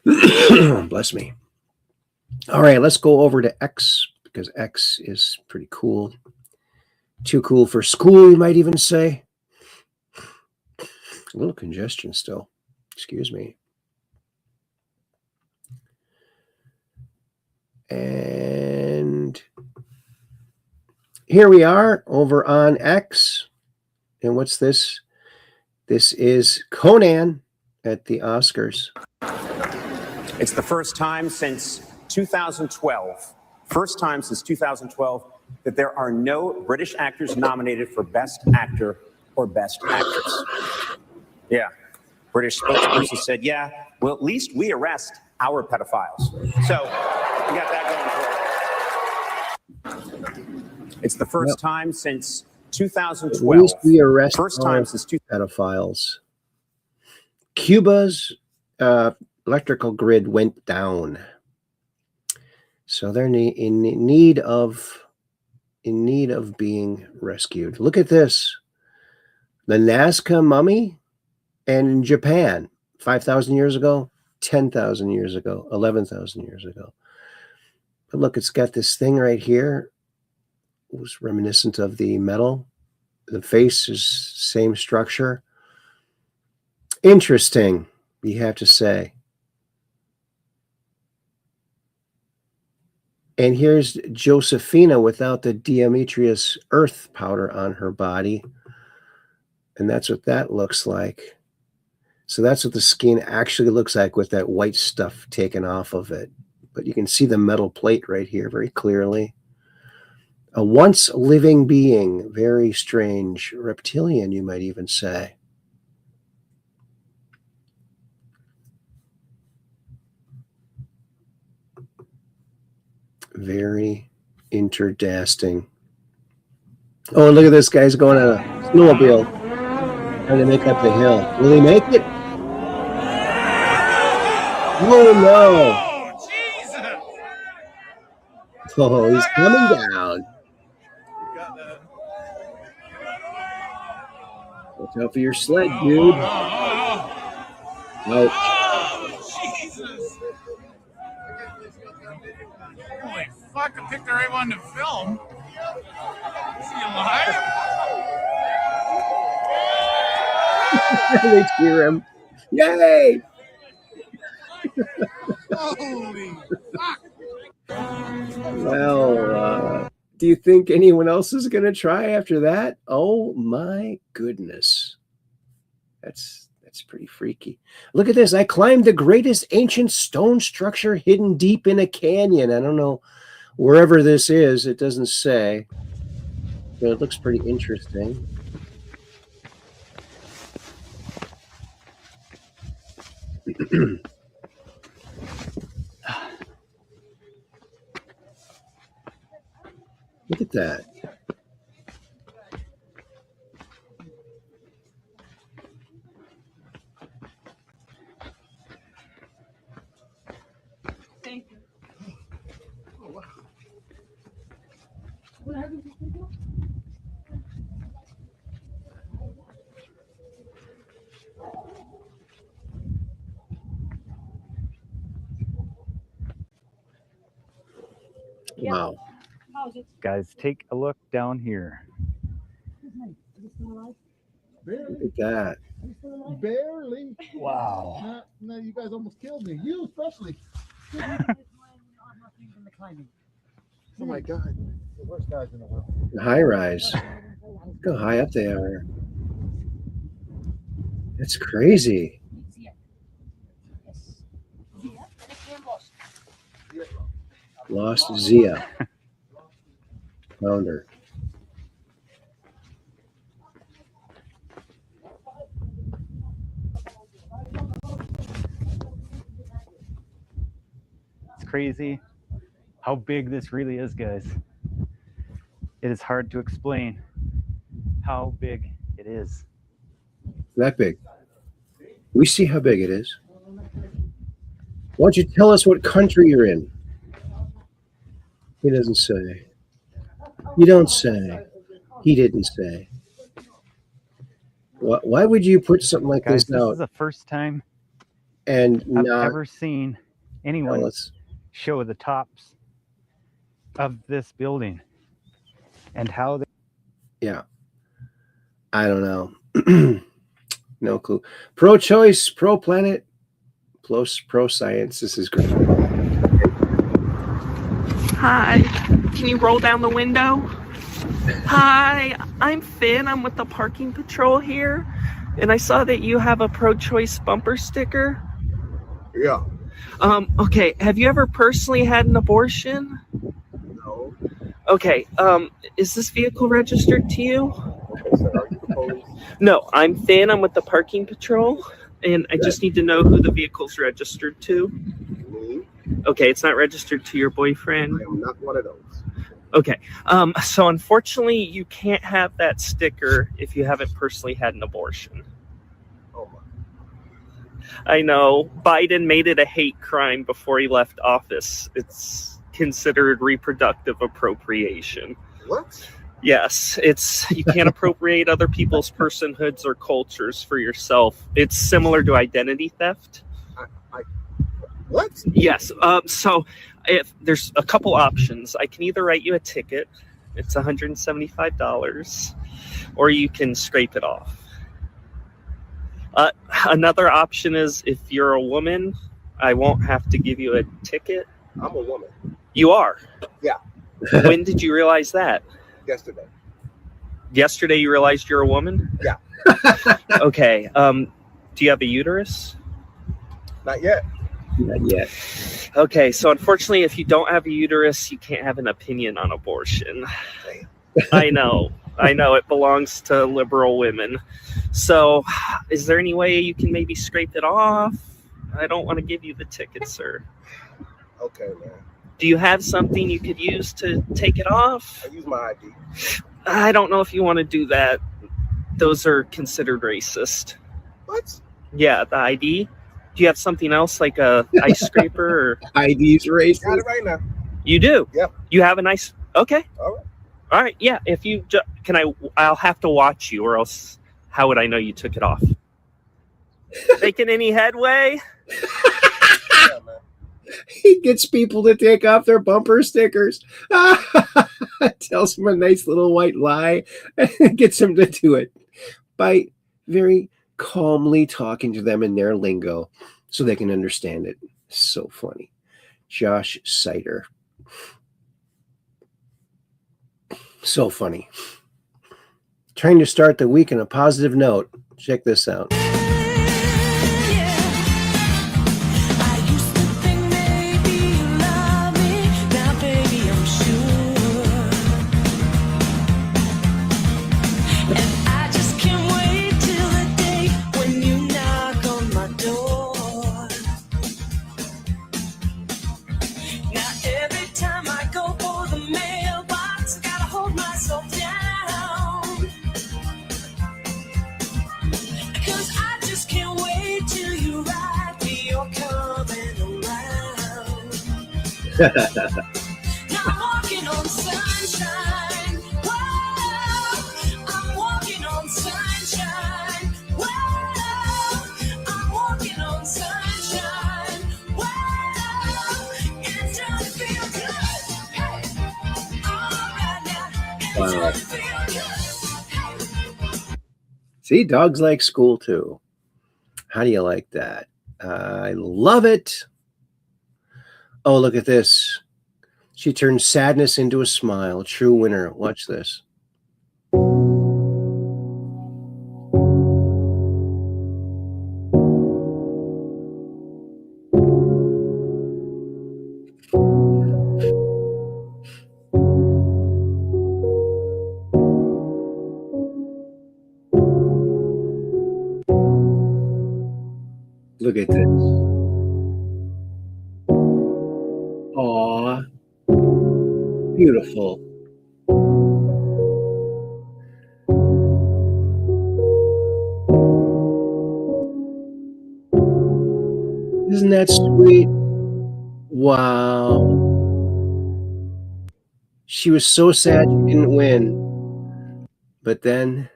Bless me. All right, let's go over to X because X is pretty cool. Too cool for school, you might even say. A little congestion still. Excuse me. And here we are over on X. And what's this? This is Conan at the Oscars.
It's the first time since 2012. First time since 2012 that there are no British actors nominated for Best Actor or Best Actress. Yeah. British spokesperson said, yeah, well, at least we arrest our pedophiles. So we got that going for us. It's the first time since 2012.
At least we arrest
first time since
pedophiles. Cuba's electrical grid went down. So they're in need of being rescued. Look at this. The Nazca mummy and Japan 5,000 years ago, 10,000 years ago, 11,000 years ago. But look, it's got this thing right here. It was reminiscent of the metal. The face is same structure. Interesting, you have to say. And here's Josephina without the Demetrius earth powder on her body. And that's what that looks like. So that's what the skin actually looks like with that white stuff taken off of it. But you can see the metal plate right here very clearly. A once living being, very strange, reptilian, you might even say. Very interdasting. Oh, look at this guy's going on a snowmobile trying to make up the hill. Will he make it? Oh no! Oh, he's coming down. Watch out for your sled, dude. Ouch.
Holy fuck, I picked the right one to film. Is he alive?
They cheer him. Yay!
Holy fuck.
Well, do you think anyone else is going to try after that? Oh my goodness. That's pretty freaky. Look at this. I climbed the greatest ancient stone structure hidden deep in a canyon. I don't know wherever this is. It doesn't say. But it looks pretty interesting. Look at that.
Thank you.
Wow.
Guys, take a look down here.
Look at that.
Barely.
Wow.
No, you guys almost killed me. You especially. Oh my God. The worst guys in the world.
High rise. Look how high up they are. That's crazy. Lost Zia. Found her.
crazy how big this really is, guys. It is hard to explain how big it is.
That big. We see how big it is. Why don't you tell us what country you're in? He doesn't say. You don't say. He didn't say. Why would you put something like
Guys,
this out?
this is the first time
and
I've
not
ever seen anyone
tell us?
show the tops of this building and how they.
Yeah. I don't know. No clue. Pro-choice, pro-planet, pro-science. This is great.
Hi, can you roll down the window? Hi, I'm Finn. I'm with the parking patrol here, and I saw that you have a pro-choice bumper sticker.
Yeah.
Okay, have you ever personally had an abortion?
No.
Okay, is this vehicle registered to you?
Okay, so are you the police?
No, I'm Finn. I'm with the parking patrol, and I just need to know who the vehicle's registered to.
Me?
Okay, it's not registered to your boyfriend.
I am not one of those.
Okay, so unfortunately, you can't have that sticker if you haven't personally had an abortion.
Oh my.
I know. Biden made it a hate crime before he left office. It's considered reproductive appropriation.
What?
Yes, you can't appropriate other people's personhoods or cultures for yourself. It's similar to identity theft.
What?
Yes. So if there's a couple options, I can either write you a ticket. It's $175, or you can scrape it off. Another option is if you're a woman, I won't have to give you a ticket.
I'm a woman.
You are?
Yeah.
When did you realize that?
Yesterday.
Yesterday you realized you're a woman?
Yeah.
Okay. Do you have a uterus?
Not yet.
Not yet.
Okay, so unfortunately, if you don't have a uterus, you can't have an opinion on abortion. I know. It belongs to liberal women. So, is there any way you can maybe scrape it off? I don't want to give you the ticket, sir.
Okay, man.
Do you have something you could use to take it off?
I use my ID.
I don't know if you want to do that. Those are considered racist.
What?
Yeah, the ID. Do you have something else like a ice scraper or
ID's racist?
Got it right now.
You do?
Yep.
You have a nice. Okay.
All right.
All right. Yeah. If you I'll have to watch you, or else how would I know you took it off? Making any headway?
Yeah, man.
He gets people to take off their bumper stickers. Tells them a nice little white lie and gets them to do it by very calmly talking to them in their lingo so they can understand it. So funny. Josh Sider. So funny. Trying to start the week on a positive note. Check this out.
Now I'm walking on sunshine. Whoa, I'm walking on sunshine. Whoa, I'm walking on sunshine. Whoa, it's time to feel good. Hey, all right now, it's time to feel good. Hey.
See, dogs like school too. How do you like that? I love it. Oh, look at this. She turns sadness into a smile. True winner. Watch this. Look at this. Beautiful. Isn't that sweet? Wow. She was so sad she didn't win. But then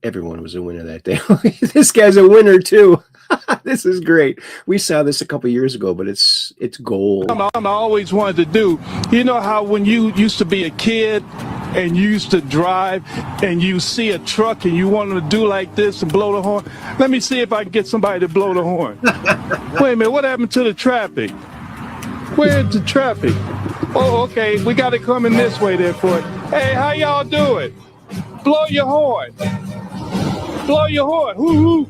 everyone was a winner that day. This guy's a winner too. This is great. We saw this a couple years ago, but it's gold.
I always wanted to do, you know how when you used to be a kid and you used to drive and you see a truck and you wanted to do like this and blow the horn? Let me see if I can get somebody to blow the horn. Wait a minute, what happened to the traffic? Where's the traffic? Oh, okay, we got it coming this way there for it. Hey, how y'all doing? Blow your horn. Blow your horn. Hoo-hoo.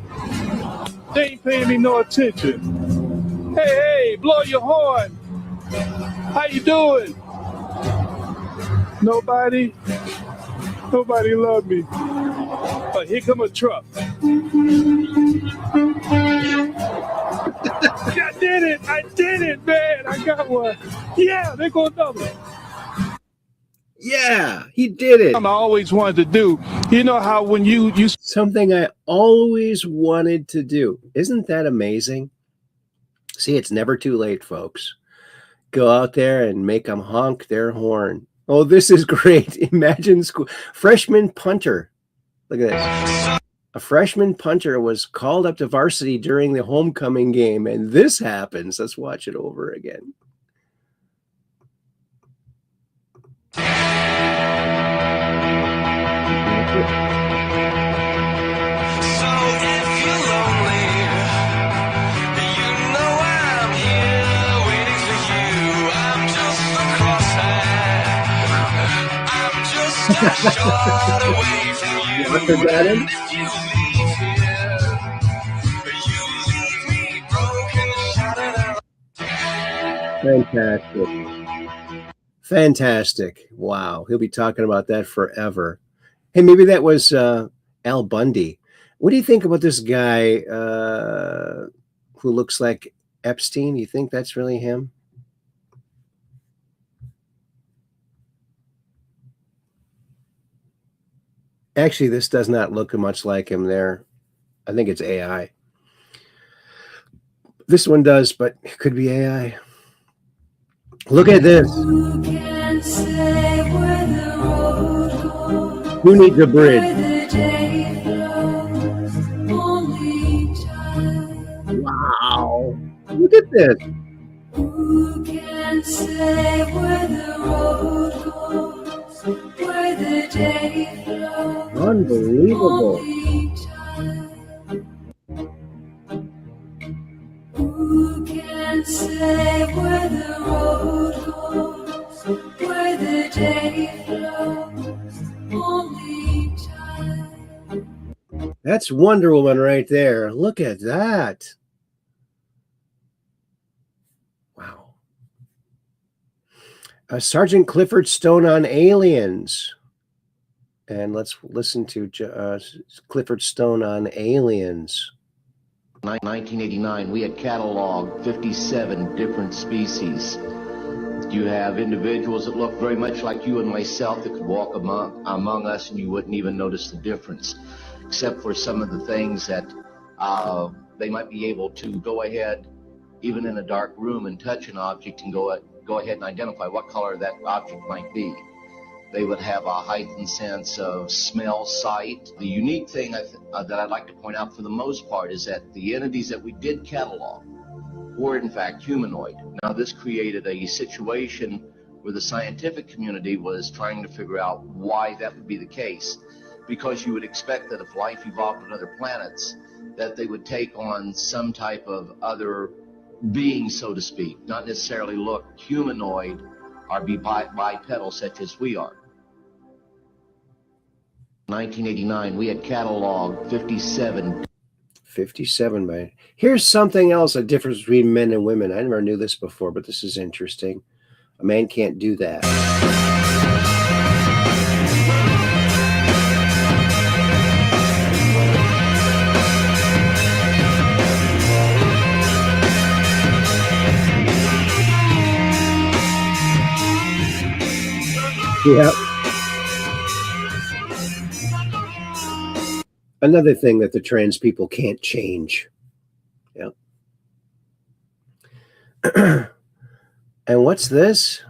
They ain't paying me no attention. Hey, blow your horn. How you doing? Nobody love me. But here come a truck. I did it, man. I got one. Yeah, they're going to double.
Yeah, he did it.
I always wanted to do. You know how when you
something I always wanted to do. Isn't that amazing? See, it's never too late, folks. Go out there and make them honk their horn. Oh, this is great. Imagine school. Freshman punter. Look at this. A freshman punter was called up to varsity during the homecoming game, and this happens. Let's watch it over again. Fantastic. Wow. He'll be talking about that forever. Hey, maybe that was Al Bundy. What do you think about this guy who looks like Epstein? You think that's really him? Actually, this does not look much like him there. I think it's AI. This one does, but it could be AI. Look at this. Who needs a bridge? Wow. Look at this. Who can say where the road goes, where the day flows? Unbelievable. Who can say where the road goes, where the day flows? Only time. That's Wonder Woman right there. Look at that. Wow. Sergeant Clifford Stone on aliens. And let's listen to Clifford Stone on aliens.
1989, we had cataloged 57 different species. You have individuals that look very much like you and myself that could walk among us and you wouldn't even notice the difference, except for some of the things that they might be able to go ahead, even in a dark room, and touch an object and go ahead and identify what color that object might be. They would have a heightened sense of smell, sight. The unique thing that I'd like to point out for the most part is that the entities that we did catalog were in fact humanoid. Now this created a situation where the scientific community was trying to figure out why that would be the case, because you would expect that if life evolved on other planets, that they would take on some type of other being, so to speak, not necessarily look humanoid or be bipedal such as we are. 1989, we had cataloged 57, man.
Here's something else, a difference between men and women. I never knew this before, but this is interesting. A man can't do that. Yeah. Another thing that the trans people can't change. Yep. And what's this?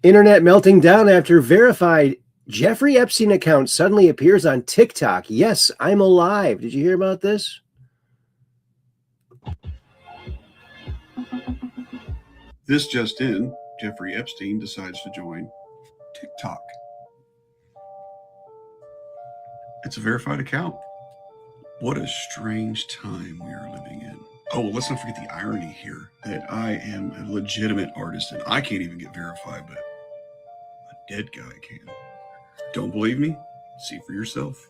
Internet melting down after verified Jeffrey Epstein account suddenly appears on TikTok. Yes, I'm alive. Did you hear about this?
This just in, Jeffrey Epstein decides to join TikTok. It's a verified account. What a strange time we are living in. Oh, let's not forget the irony here that I am a legitimate artist and I can't even get verified, but a dead guy can. Don't believe me? See for yourself.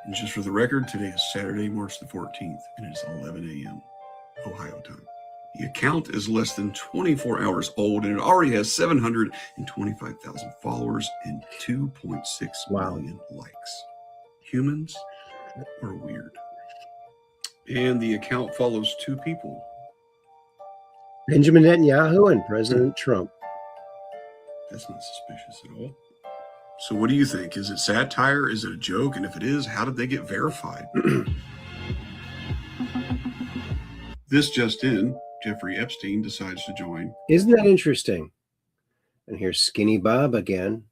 And just for the record, today is Saturday, March the 14th, and it is 11 a.m. Ohio time. The account is less than 24 hours old, and it already has 725,000 followers and 2.6 million likes. Humans are weird. And the account follows two people.
Benjamin Netanyahu and President Trump.
That's not suspicious at all. So what do you think? Is it satire? Is it a joke? And if it is, how did they get verified? This just in, Jeffrey Epstein decides to join.
Isn't that interesting? And here's Skinny Bob again.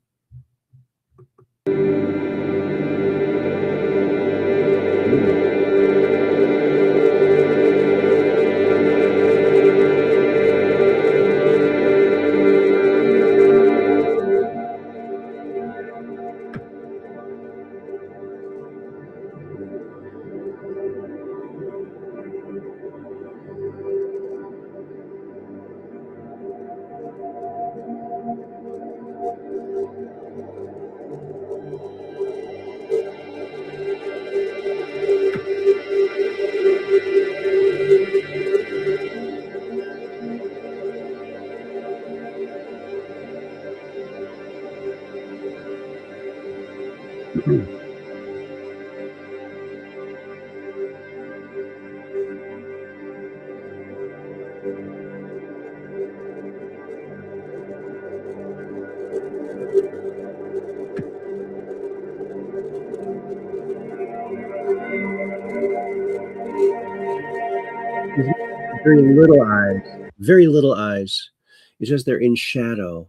Very little eyes. Very little eyes. It's just they're in shadow.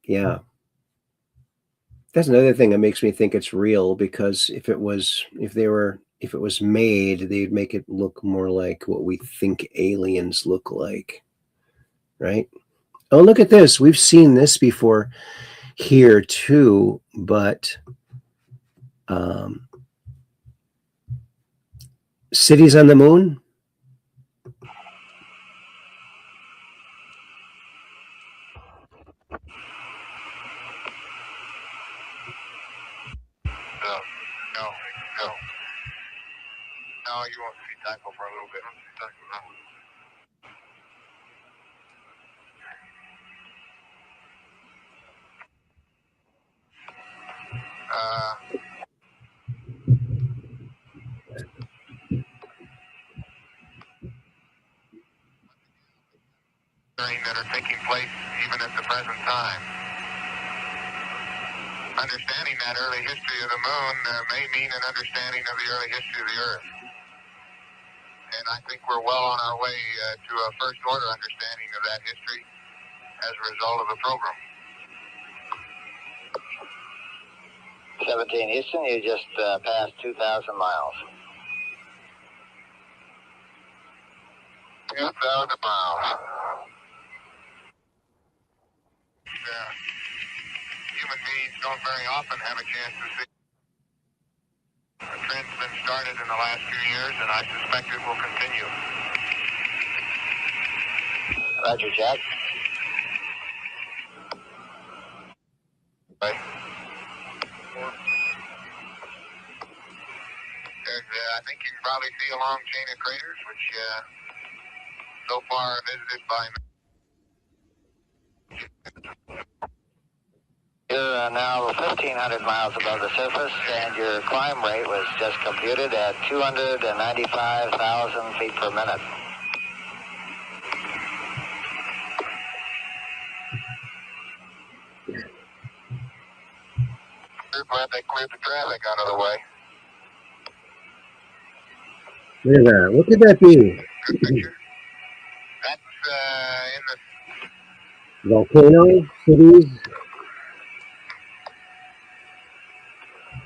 Yeah. That's another thing that makes me think it's real, because if it was made, they'd make it look more like what we think aliens look like. Right? Oh, look at this. We've seen this before here too, but cities on the moon.
No, you won't see Taco for a little bit. That are taking place even at the present time. Understanding that early history of the moon may mean an understanding of the early history of the Earth. And I think we're well on our way to a first order understanding of that history as a result of the program.
17 Houston, you just passed 2,000 miles.
2,000 miles. Human beings don't very often have a chance to see. The trend's been started in the last few years, and I suspect it will continue.
Roger, Jack.
Right. I think you can probably see a long chain of craters, which so far are visited by.
You're now 1,500 miles above the surface, and your climb rate was just computed at 295,000 feet per minute.
glad they cleared the traffic out of the way.
Look at that. What could that be?
That's in the
Volcano cities.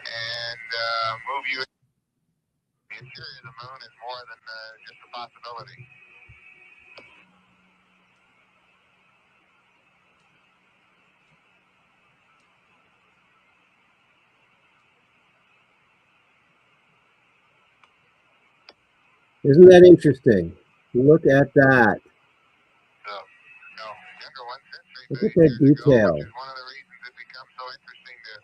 and move you. The interior of the moon is more than just a possibility.
Isn't that interesting? Look at that. Look at that detail.
One of the reasons it becomes so interesting to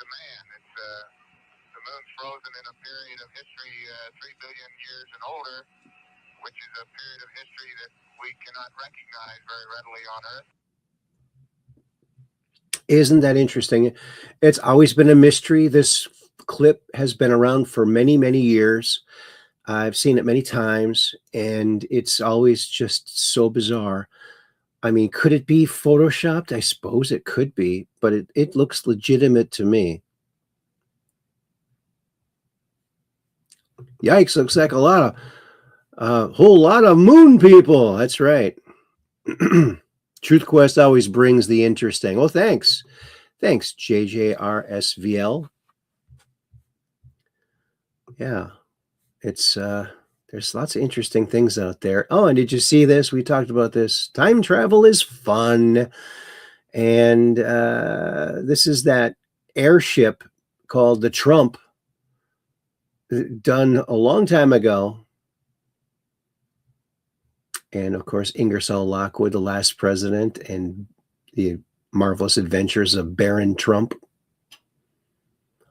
man. It's the moon's frozen in a period of history 3 billion years and older, which is a period of history that we cannot recognize very readily on Earth.
Isn't that interesting? It's always been a mystery. This clip has been around for many, many years. I've seen it many times, and it's always just so bizarre. I mean, could it be photoshopped? I suppose it could be, but it looks legitimate to me. Yikes, looks like a whole lot of moon people. That's right. Truth Quest always brings the interesting. Well, thanks. Thanks, JJRSVL. Yeah, it's there's lots of interesting things out there. Oh, and did you see this? We talked about this. Time travel is fun. And this is that airship called the Trump, done a long time ago. And of course, Ingersoll Lockwood, the last president, and the marvelous adventures of Baron Trump.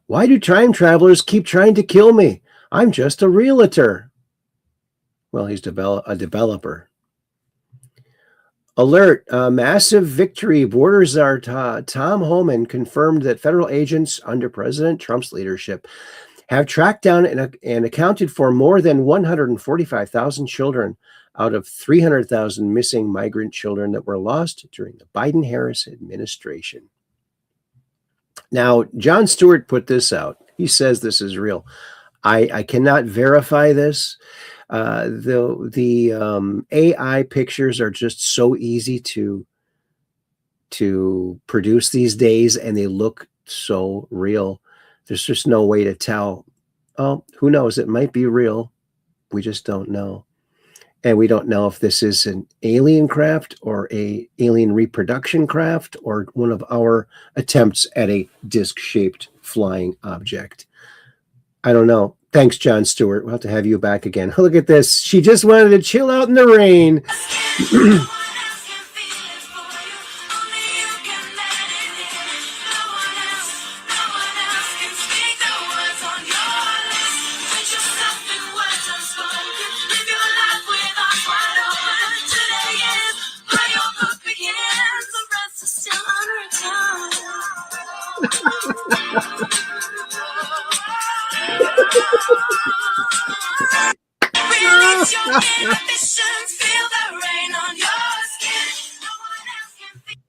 Why do time travelers keep trying to kill me? I'm just a realtor. Well, he's a developer. Alert, massive victory. Borders are Tom Homan confirmed that federal agents under President Trump's leadership have tracked down and accounted for more than 145,000 children out of 300,000 missing migrant children that were lost during the Biden-Harris administration. Now, Jon Stewart put this out. He says this is real. I cannot verify this. The AI pictures are just so easy to produce these days, and they look so real. There's just no way to tell. Oh, who knows? It might be real. We just don't know. And we don't know if this is an alien craft or a alien reproduction craft or one of our attempts at a disc-shaped flying object. I don't know. Thanks, Jon Stewart. We'll have to have you back again. Look at this. She just wanted to chill out in the rain.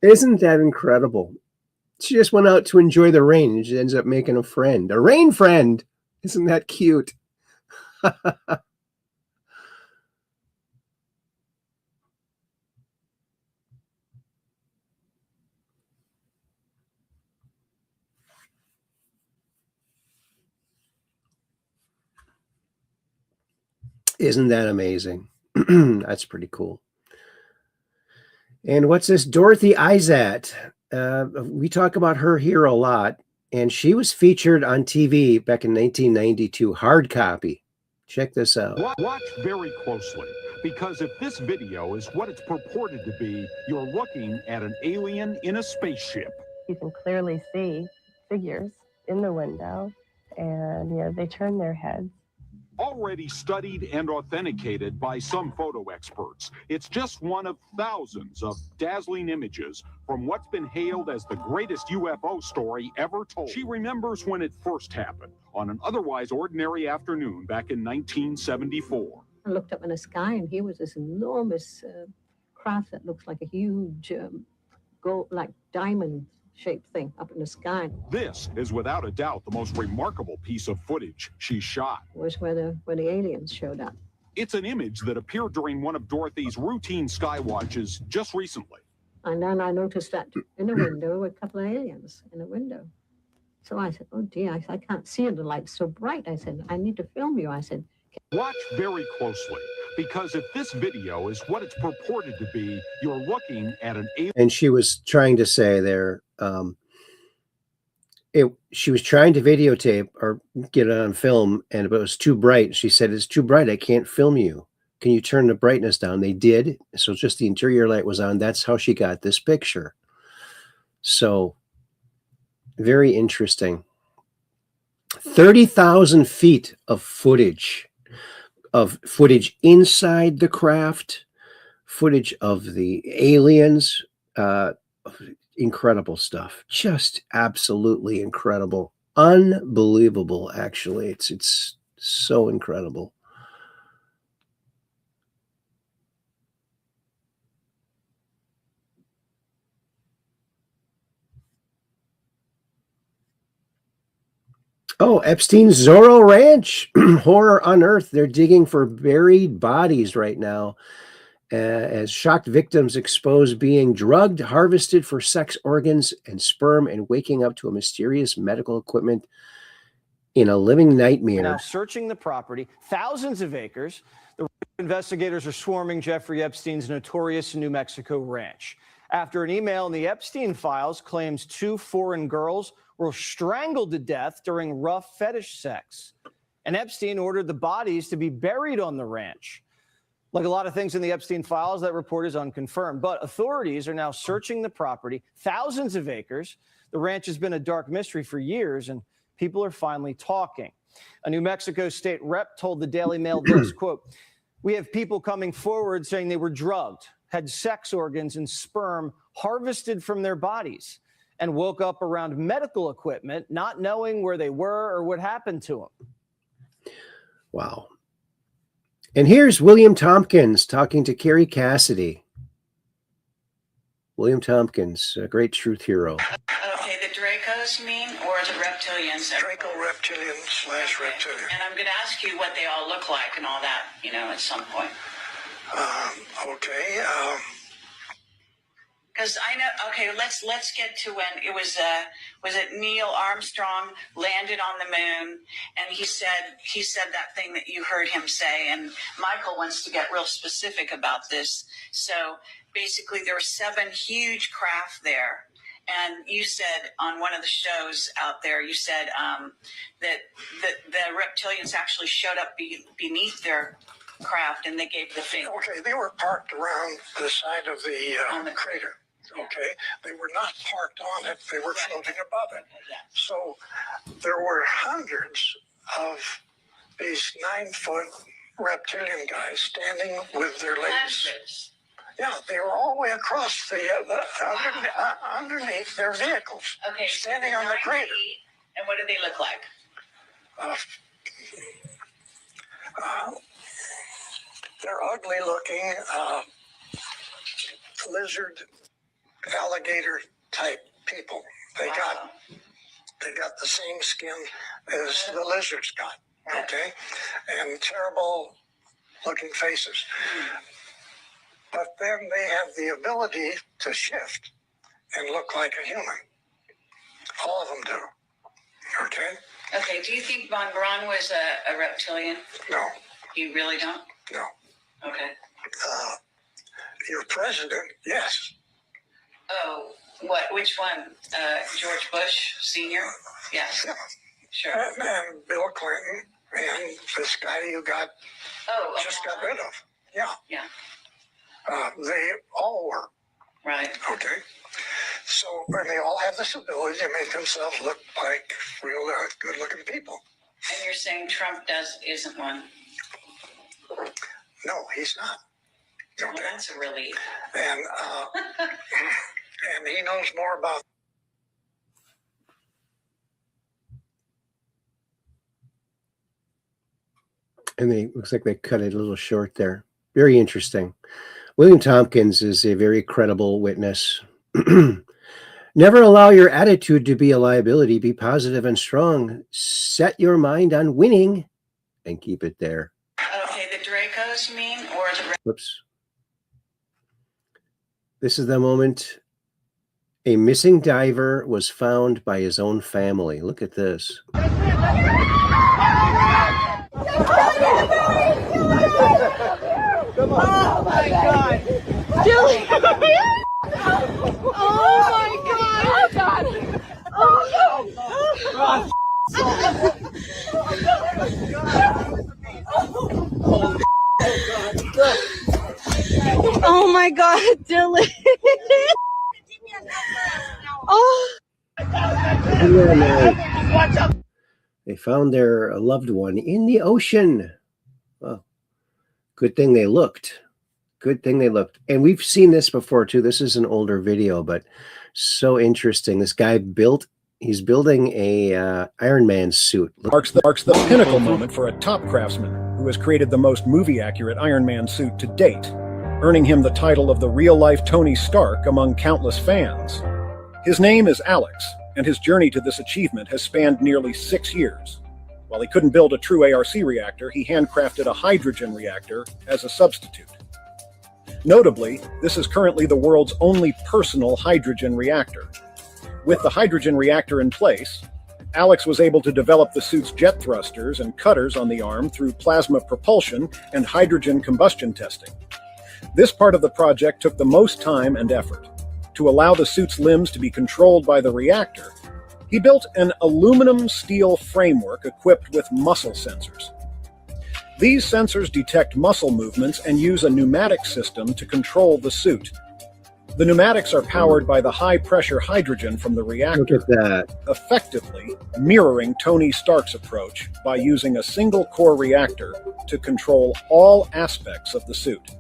Isn't that incredible? She just went out to enjoy the rain and she ends up making a friend, a rain friend. Isn't that cute? Isn't that amazing? That's pretty cool. And what's this? Dorothy Izat. We talk about her here a lot, and she was featured on TV back in 1992, hard copy. Check this out.
Watch very closely, because if this video is what it's purported to be, you're looking at an alien in a spaceship.
You can clearly see figures in the window, and they turn their heads.
Already studied and authenticated by some photo experts, it's just one of thousands of dazzling images from what's been hailed as the greatest UFO story ever told. She remembers when it first happened on an otherwise ordinary afternoon back in 1974.
I looked up in the sky, and here was this enormous craft that looks like a huge gold, like diamond shaped thing up in the sky.
This is without a doubt the most remarkable piece of footage she shot.
Was where the aliens showed up.
It's an image that appeared during one of Dorothy's routine sky watches just recently.
And then I noticed that in the window were a couple of aliens in the window. So I said, oh dear, I can't see it. The light's so bright. I said, I need to film you. I said,
watch very closely, because if this video is what it's purported to be, you're looking at an alien.
And she was trying to say there, she was trying to videotape or get it on film, and it was too bright. She said, it's too bright. I can't film you. Can you turn the brightness down? They did. So just the interior light was on. That's how she got this picture. So very interesting. 30,000 feet of footage inside the craft, footage of the aliens, incredible stuff. Just absolutely incredible. Unbelievable, actually. It's so incredible. Oh, Epstein's Zorro Ranch, horror unearthed. They're digging for buried bodies right now as shocked victims expose being drugged, harvested for sex organs and sperm, and waking up to a mysterious medical equipment in a living nightmare.
Now searching the property, thousands of acres. The investigators are swarming Jeffrey Epstein's notorious New Mexico ranch after an email in the Epstein files claims 2 foreign girls were strangled to death during rough fetish sex. And Epstein ordered the bodies to be buried on the ranch. Like a lot of things in the Epstein files, that report is unconfirmed. But authorities are now searching the property, thousands of acres. The ranch has been a dark mystery for years, and people are finally talking. A New Mexico state rep told the Daily Mail this, quote, "We have people coming forward saying they were drugged, had sex organs and sperm harvested from their bodies, and woke up around medical equipment, not knowing where they were or what happened to them."
Wow. And here's William Tompkins talking to Carrie Cassidy. William Tompkins, a great truth hero.
Okay, the Dracos mean, or the reptilians?
Draco reptilian slash reptilian.
And I'm going to ask you what they all look like and all that, at some point.
Okay.
Because I know. Okay, let's get to when it was it Neil Armstrong landed on the moon, and he said that thing that you heard him say, and Michael wants to get real specific about this. So basically, there were 7 huge craft there, and you said on one of the shows out there, you said that the reptilians actually showed up beneath their craft, and they gave the finger.
Okay, they were parked around the side of the crater. Okay, they were not parked on it, they were floating above it. So there were hundreds of these 9-foot reptilian guys standing with their legs. Yeah, they were all the way across the underneath their vehicles.
Okay,
standing on the crater.
And what did they look like?
They're ugly looking, lizard, alligator type people. They got the same skin as the lizards got, okay? And terrible looking faces. But then they have the ability to shift and look like a human. All of them do, okay?
Okay, do you think Von Braun was a reptilian?
No.
You really don't?
No.
Okay.
Your president, yes.
Oh, what? Which one? George Bush Sr.? Yes.
Yeah.
Sure.
And Bill Clinton and this guy you got got rid of. Yeah.
Yeah.
They all were.
Right.
Okay. So, and they all have this ability to make themselves look like real good-looking people.
And you're saying Trump isn't one?
No, he's not.
Okay. Well, that's a relief.
And and he knows more about.
And looks like they cut it a little short there. Very interesting. William Tompkins is a very credible witness. Never allow your attitude to be a liability. Be positive and strong. Set your mind on winning and keep it there.
Okay, the Dracos, you mean, or the...
Whoops. This is the moment a missing diver was found by his own family. Look at this.
Oh my God! Julie! Oh my God! Oh God! Oh my God, Dylan! Oh!
They found their loved one in the ocean. Well, good thing they looked. Good thing they looked. And we've seen this before too. This is an older video, but so interesting. This guy he's building a Iron Man suit.
Marks the pinnacle moment for a top craftsman who has created the most movie-accurate Iron Man suit to date, earning him the title of the real-life Tony Stark among countless fans. His name is Alex, and his journey to this achievement has spanned nearly 6 years. While he couldn't build a true ARC reactor, he handcrafted a hydrogen reactor as a substitute. Notably, this is currently the world's only personal hydrogen reactor. With the hydrogen reactor in place, Alex was able to develop the suit's jet thrusters and cutters on the arm through plasma propulsion and hydrogen combustion testing. This part of the project took the most time and effort. To allow the suit's limbs to be controlled by the reactor, he built an aluminum steel framework equipped with muscle sensors. These sensors detect muscle movements and use a pneumatic system to control the suit. The pneumatics are powered by the high-pressure hydrogen from the reactor,
Look at that.
effectively mirroring Tony Stark's approach by using a single-core reactor to control all aspects of the suit.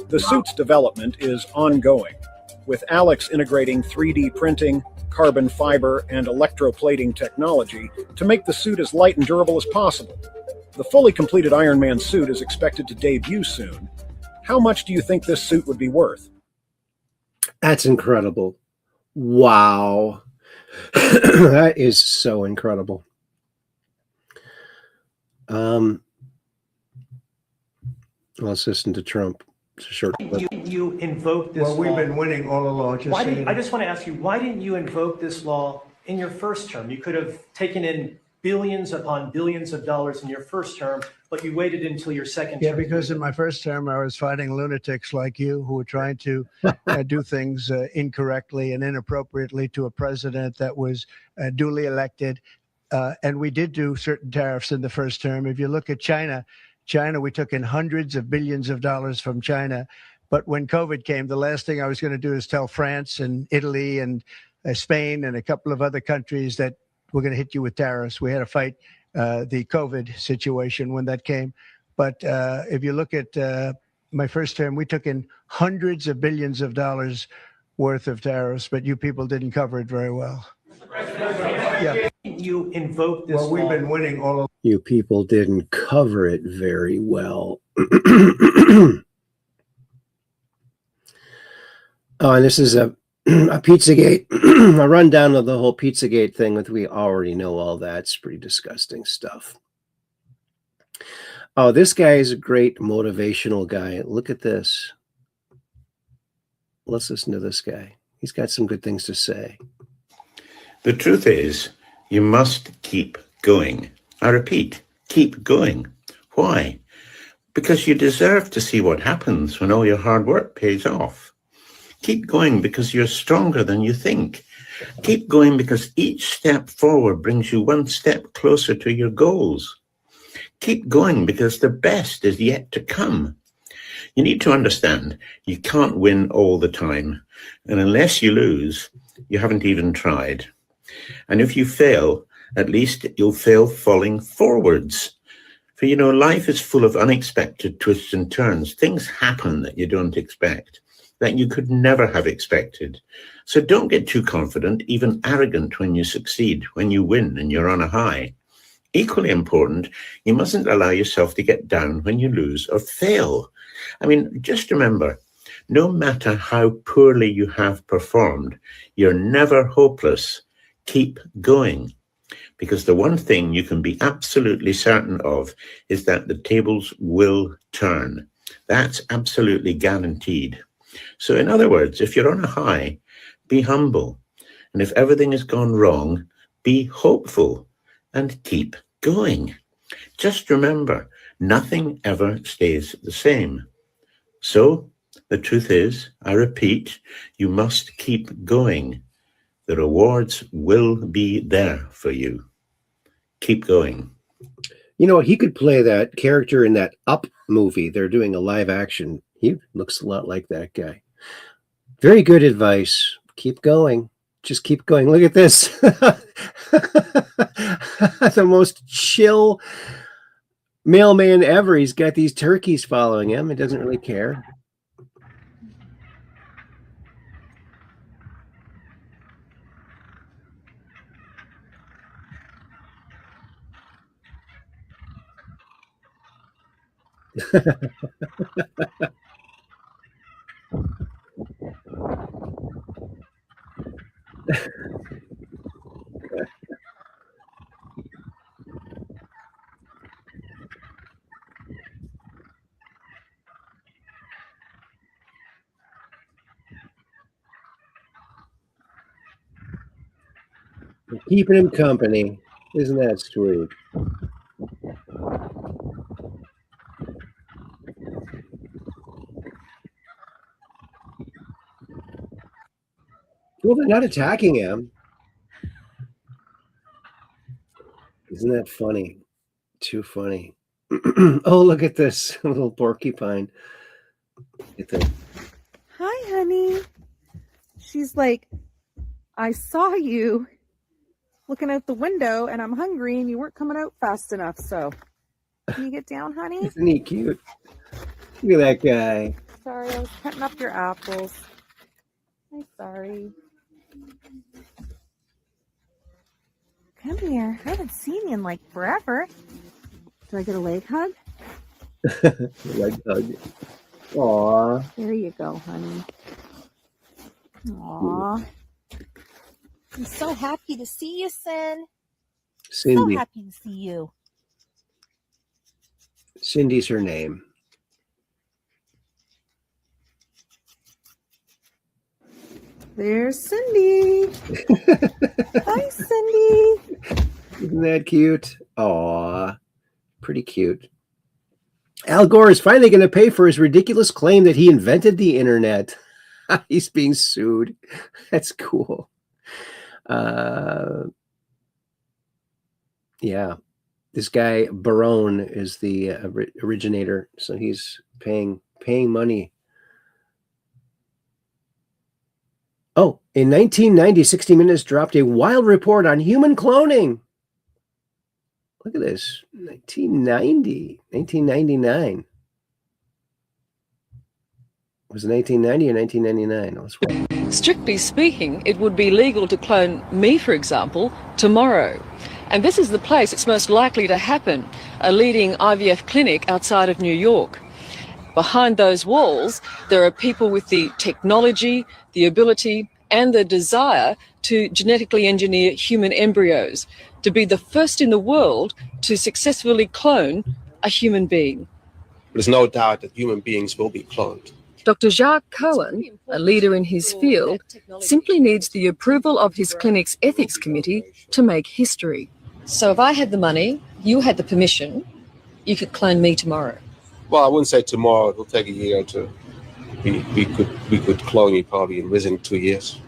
The suit's development is ongoing, with Alex integrating 3D printing, carbon fiber, and electroplating technology to make the suit as light and durable as possible. The fully completed Iron Man suit is expected to debut soon. How much do you think this suit would be worth?
That's incredible. Wow. That is so incredible. Let's listen to Trump. It's a short clip.
You invoke this
Well, we've
law?
been winning all along.
Why didn't, I just want to ask you, why didn't you invoke this law in your first term? You could have taken in billions upon billions of dollars in your first term, but you waited until your second
Yeah,
term.
because in my first term, I was fighting lunatics like you who were trying to do things incorrectly and inappropriately to a president that was duly elected. And we did do certain tariffs in the first term. If you look at China, we took in hundreds of billions of dollars from China. But when COVID came, the last thing I was going to do is tell France and Italy and Spain and a couple of other countries that we're going to hit you with tariffs. We had to fight the COVID situation when that came. But if you look at my first term, we took in hundreds of billions of dollars worth of tariffs, but you people didn't cover it very well. Yeah.
You invoke this
Well, we've
law?
been winning all of.
You people didn't cover it very well. Oh, and this is a Pizzagate, a rundown of the whole Pizzagate thing. With we already know all that. It's pretty disgusting stuff. Oh, this guy is a great motivational guy. Look at this. Let's listen to this guy. He's got some good things to say.
The truth is, you must keep going. I repeat, keep going. Why? Because you deserve to see what happens when all your hard work pays off. Keep going because you're stronger than you think. Keep going because each step forward brings you one step closer to your goals. Keep going because the best is yet to come. You need to understand you can't win all the time. And unless you lose, you haven't even tried. And if you fail, at least you'll fail falling forwards. For, you know, life is full of unexpected twists and turns. Things happen that you don't expect, that you could never have expected. So don't get too confident, even arrogant when you succeed, when you win and you're on a high. Equally important, you mustn't allow yourself to get down when you lose or fail. I mean, just remember, No matter how poorly you have performed, you're never hopeless. Keep going. Because the one thing you can be absolutely certain of is that the tables will turn. That's absolutely guaranteed. So in other words, if you're on a high, be humble. And if everything has gone wrong, be hopeful and keep going. Just remember, nothing ever stays the same. So the truth is, I repeat, you must keep going. The rewards will be there for you. Keep going.
You know, he could play that character in that Up movie. They're doing a live action. He looks a lot like that guy. Very good advice. Keep going. Just keep going. Look at this. The most chill mailman ever. He's got these turkeys following him. He doesn't really care. Keeping him company. Isn't that sweet? Well, they're not attacking him. Isn't that funny? Too funny. Oh, look at this little porcupine.
Hi, honey. She's like, I saw you looking out the window and I'm hungry and you weren't coming out fast enough. So can you get down, honey?
Isn't he cute? Look at that guy.
Sorry, I was cutting up your apples. I'm sorry. Come here. I haven't seen you in like forever. Do I get a leg hug?
Leg hug. Aw.
There you go, honey. Aw. I'm so happy to see you, Sin.
Cindy.
So happy to see you.
Cindy's her name.
There's Cindy. Hi, Cindy.
Isn't that cute? Aw. Pretty cute. Al Gore is finally going to pay for his ridiculous claim that he invented the internet. He's being sued. That's cool. Yeah. This guy, Barone, is the originator. So he's paying money. Oh, in 1990, 60 Minutes dropped a wild report on human cloning. Look at this. 1999. Was it 1990 or 1999?
Strictly speaking, it would be legal to clone me, for example, tomorrow. And this is the place it's most likely to happen, a leading IVF clinic outside of New York. Behind those walls, there are people with the technology, the ability, and the desire to genetically engineer human embryos, to be the first in the world to successfully clone a human being.
There's no doubt that human beings will be cloned.
Dr. Jacques Cohen, a leader in his field, simply needs the approval of his clinic's ethics committee to make history. So if I had the money, you had the permission, you could clone me tomorrow.
Well, I wouldn't say tomorrow. It'll take a year or two. We could clone you probably within 2 years.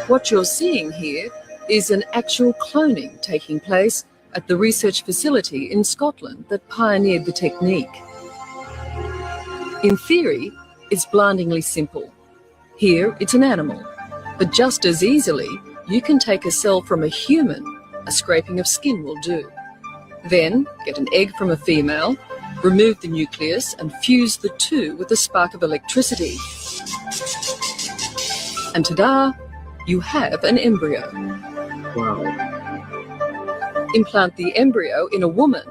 What you're seeing here is an actual cloning taking place at the research facility in Scotland that pioneered the technique. In theory, it's blindingly simple. Here, it's an animal. But just as easily, you can take a cell from a human. A scraping of skin will do. Then, get an egg from a female, remove the nucleus and fuse the two with a spark of electricity. And ta-da, you have an embryo.
Wow.
Implant the embryo in a woman,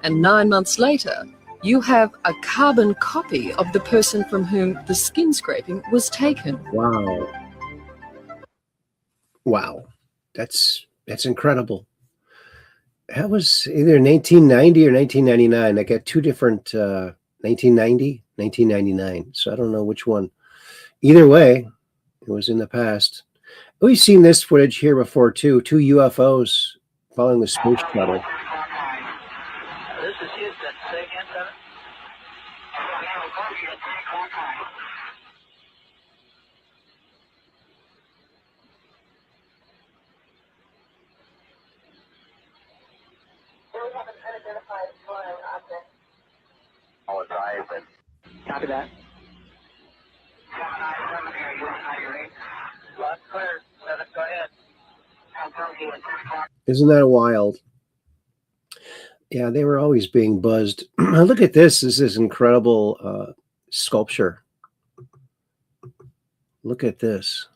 and 9 months later, you have a carbon copy of the person from whom the skin scraping was taken.
Wow. Wow. That's incredible. That was either 1990 or 1999. I got two different 1990, 1999. So I don't know which one. Either way, it was in the past. We've seen this footage here before too. Two UFOs following the space shuttle.
This is Houston. Say again, sir. I'll advise it. Copy that. Last clear. Let us go ahead.
Isn't that wild? Yeah, they were always being buzzed. Look at this. This is incredible sculpture. Look at this.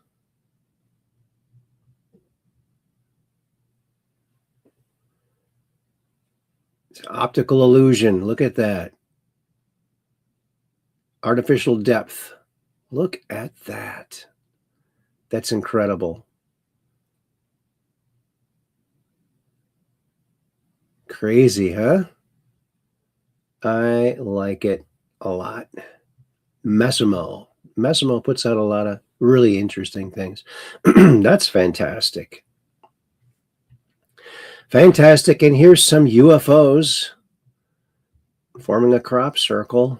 It's optical illusion. Look at that. Artificial depth. Look at that. That's incredible. Crazy, huh? I like it a lot. Massimo puts out a lot of really interesting things. That's fantastic. Fantastic. And here's some UFOs forming a crop circle.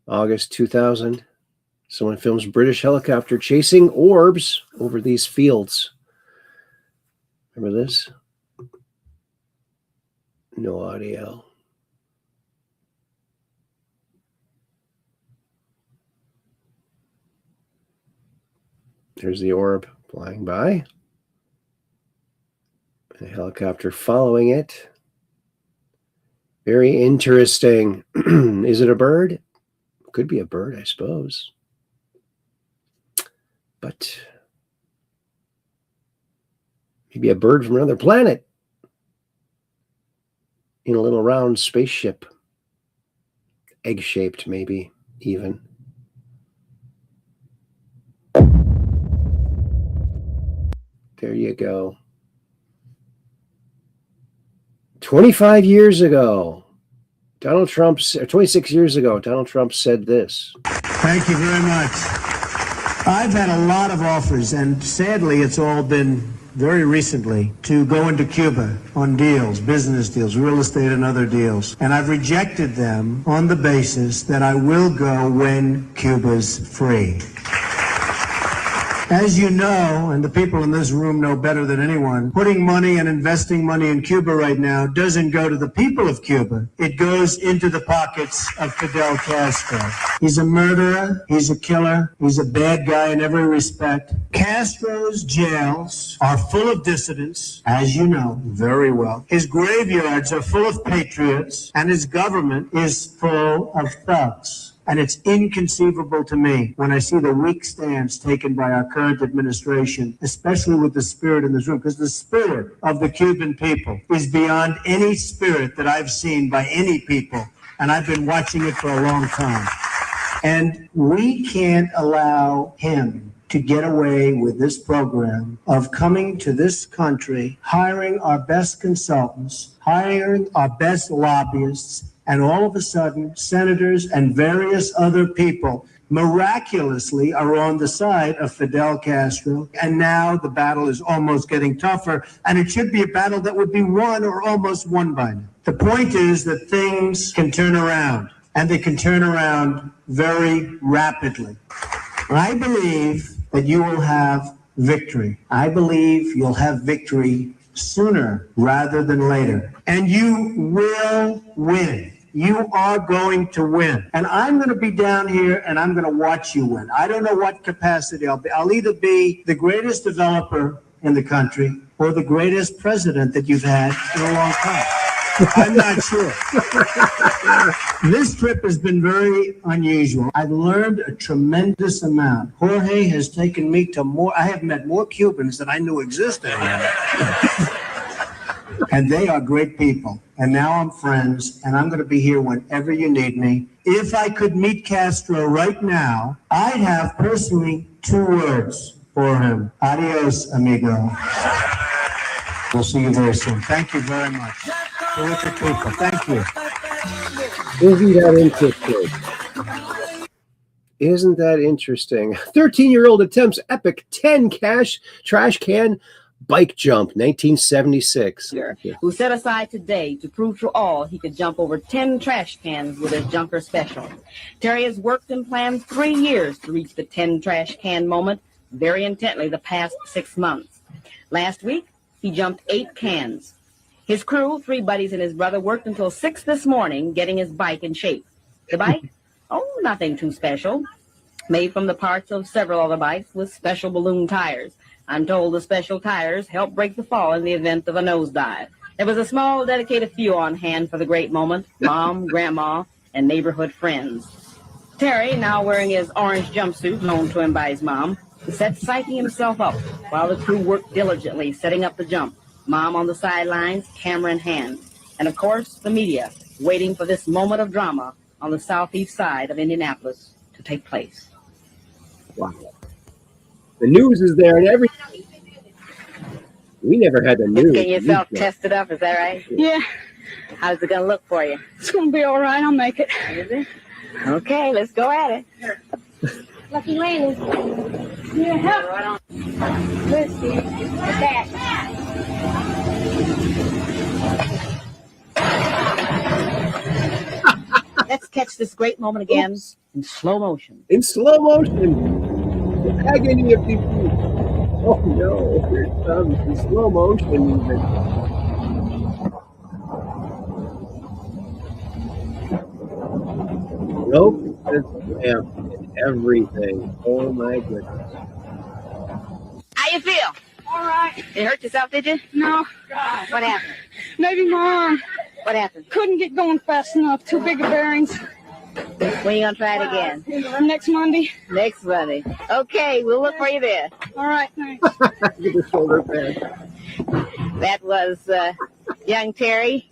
August 2000. Someone films British helicopter chasing orbs over these fields. Remember this? No audio. There's the orb flying by. A helicopter following it. Very interesting. Is it a bird? Could be a bird, I suppose. But maybe a bird from another planet in a little round spaceship. Egg-shaped, maybe, even. There you go. 25 years ago, 26 years ago, Donald Trump said this.
Thank you very much. I've had a lot of offers, and sadly, it's all been very recently, to go into Cuba on deals, business deals, real estate and other deals. And I've rejected them on the basis that I will go when Cuba's free. As you know, and the people in this room know better than anyone, putting money and investing money in Cuba right now doesn't go to the people of Cuba. It goes into the pockets of Fidel Castro. He's a murderer. He's a killer. He's a bad guy in every respect. Castro's jails are full of dissidents, as you know very well. His graveyards are full of patriots, and his government is full of thugs. And it's inconceivable to me when I see the weak stance taken by our current administration, especially with the spirit in this room, because the spirit of the Cuban people is beyond any spirit that I've seen by any people. And I've been watching it for a long time. And we can't allow him to get away with this program of coming to this country, hiring our best consultants, hiring our best lobbyists, and all of a sudden, senators and various other people miraculously are on the side of Fidel Castro. And now the battle is almost getting tougher. And it should be a battle that would be won or almost won by now. The point is that things can turn around, and they can turn around very rapidly. I believe that you will have victory. I believe you'll have victory sooner rather than later. And you will win. You are going to win. And I'm going to be down here and I'm going to watch you win. I don't know what capacity I'll be. I'll either be the greatest developer in the country or the greatest president that you've had in a long time. I'm not sure. This trip has been very unusual. I've learned a tremendous amount. Jorge has taken me to I have met more Cubans than I knew existed. And they are great people. and now I'm friends, and I'm going to be here whenever you need me. If I could meet Castro right now, I'd have personally 2 words for him. Adios, amigo. We'll see you very soon. Thank you very much. Terrific people. Thank you.
Isn't that interesting? Isn't that interesting? 13-year-old attempts epic 10 trash can bike jump, 1976.
Who set aside today to prove to all he could jump over 10 trash cans with his Junker Special. Terry has worked and planned 3 years to reach the 10 trash can moment very intently the past 6 months. Last week, he jumped 8 cans. His crew, 3 buddies and his brother, worked until 6 this morning getting his bike in shape. The bike? Oh, nothing too special. Made from the parts of several other bikes with special balloon tires. I'm told the special tires help break the fall in the event of a nosedive. There was a small dedicated few on hand for the great moment: Mom, Grandma, and neighborhood friends. Terry, now wearing his orange jumpsuit loaned to him by his mom, set psyching himself up while the crew worked diligently setting up the jump. Mom on the sidelines, camera in hand. And of course, the media, waiting for this moment of drama on the southeast side of Indianapolis to take place.
Wow. The news is there and everything. We never had the news.
Getting yourself tested up, is that right?
Yeah.
How's it going to look for you?
It's going to be all right. I'll make it.
Is it? Okay, let's go at it.
Lucky landing. Yeah. Right on. Let's see. What's that?
Let's catch this great moment again in slow motion.
In slow motion. The agony of defeat. Oh no, here it comes in slow motion even. Nope, it's everything. Oh my goodness.
How you feel?
All right.
You hurt yourself, did you?
No.
What happened?
Maybe my arm.
What happened?
Couldn't get going fast enough. Too big of bearings.
When are you going to try it again?
Next Monday.
Next Monday. Okay, we'll look for you there.
All right, thanks.
Get the shoulder pad.
That was young Terry.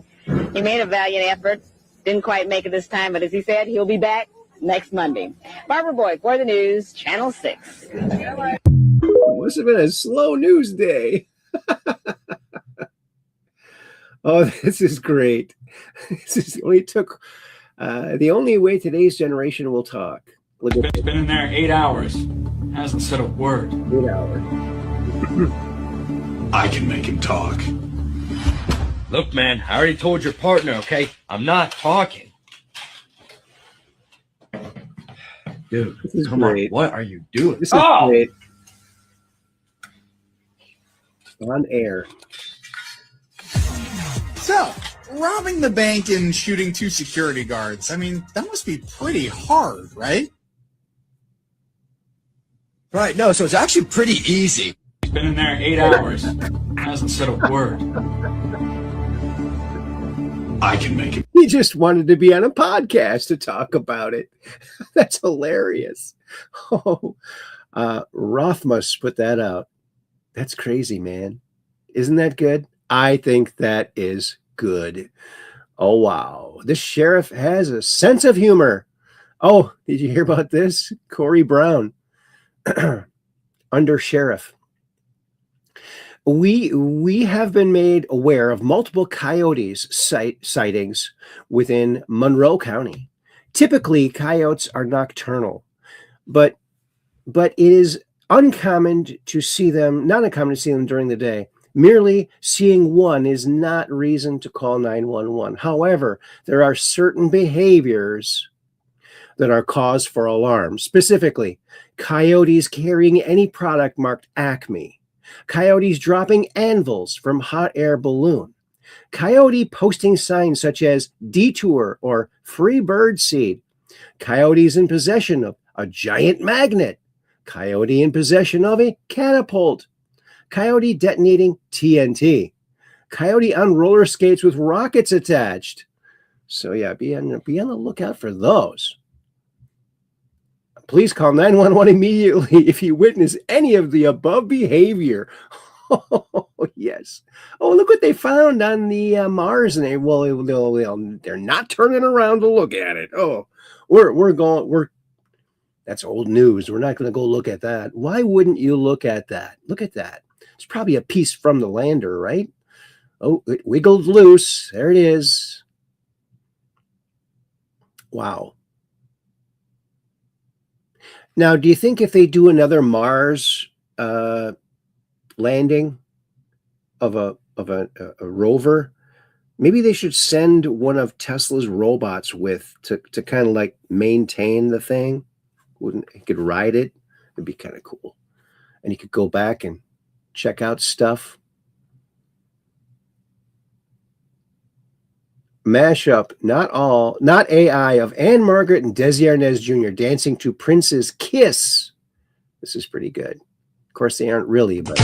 He made a valiant effort. Didn't quite make it this time, but as he said, he'll be back next Monday. Barbara Boyd for the news, Channel 6.
It must have been a slow news day. Oh, this is great. This only took the only way today's generation will talk.
It's been in there 8 hours. Hasn't said a word.
8 hours.
I can make him talk.
Look, man, I already told your partner, okay? I'm not talking. Dude,
this is
come
great.
on. What are you doing?
This is great. On air.
So, robbing the bank and shooting 2 security guards. I mean, that must be pretty hard, right?
Right, no, so it's actually pretty easy.
He's been in there 8 hours. Hasn't said a word. I can make it.
He just wanted to be on a podcast to talk about it. That's hilarious. Oh, Rothmus put that out. That's crazy, man. Isn't that good? I think that is good. Oh, wow. This sheriff has a sense of humor. Oh, did you hear about this? Corey Brown, under sheriff. We have been made aware of multiple coyotes sightings within Monroe County. Typically, coyotes are nocturnal, but it is not uncommon to see them during the day. Merely seeing one is not reason to call 911. However, there are certain behaviors that are cause for alarm. Specifically, coyotes carrying any product marked Acme. Coyotes dropping anvils from hot air balloon. Coyote posting signs such as detour or free bird seed. Coyotes in possession of a giant magnet. Coyote in possession of a catapult. Coyote detonating TNT. Coyote on roller skates with rockets attached. So yeah, be on the lookout for those. Please call 911 immediately if you witness any of the above behavior. Oh, yes. Oh, look what they found on the Mars, and they're not turning around to look at it. Oh, that's old news. We're not going to go look at that. Why wouldn't you look at that? Look at that. It's probably a piece from the lander, right? Oh, it wiggled loose. There it is. Wow. Now, do you think if they do another Mars landing of a rover, maybe they should send one of Tesla's robots to kind of like maintain the thing? He could ride it. It'd be kind of cool. And he could go back and check out stuff. Mashup, not AI, of Anne Margaret and Desi Arnaz Jr. dancing to Prince's Kiss. This is pretty good. Of course, they aren't really, but...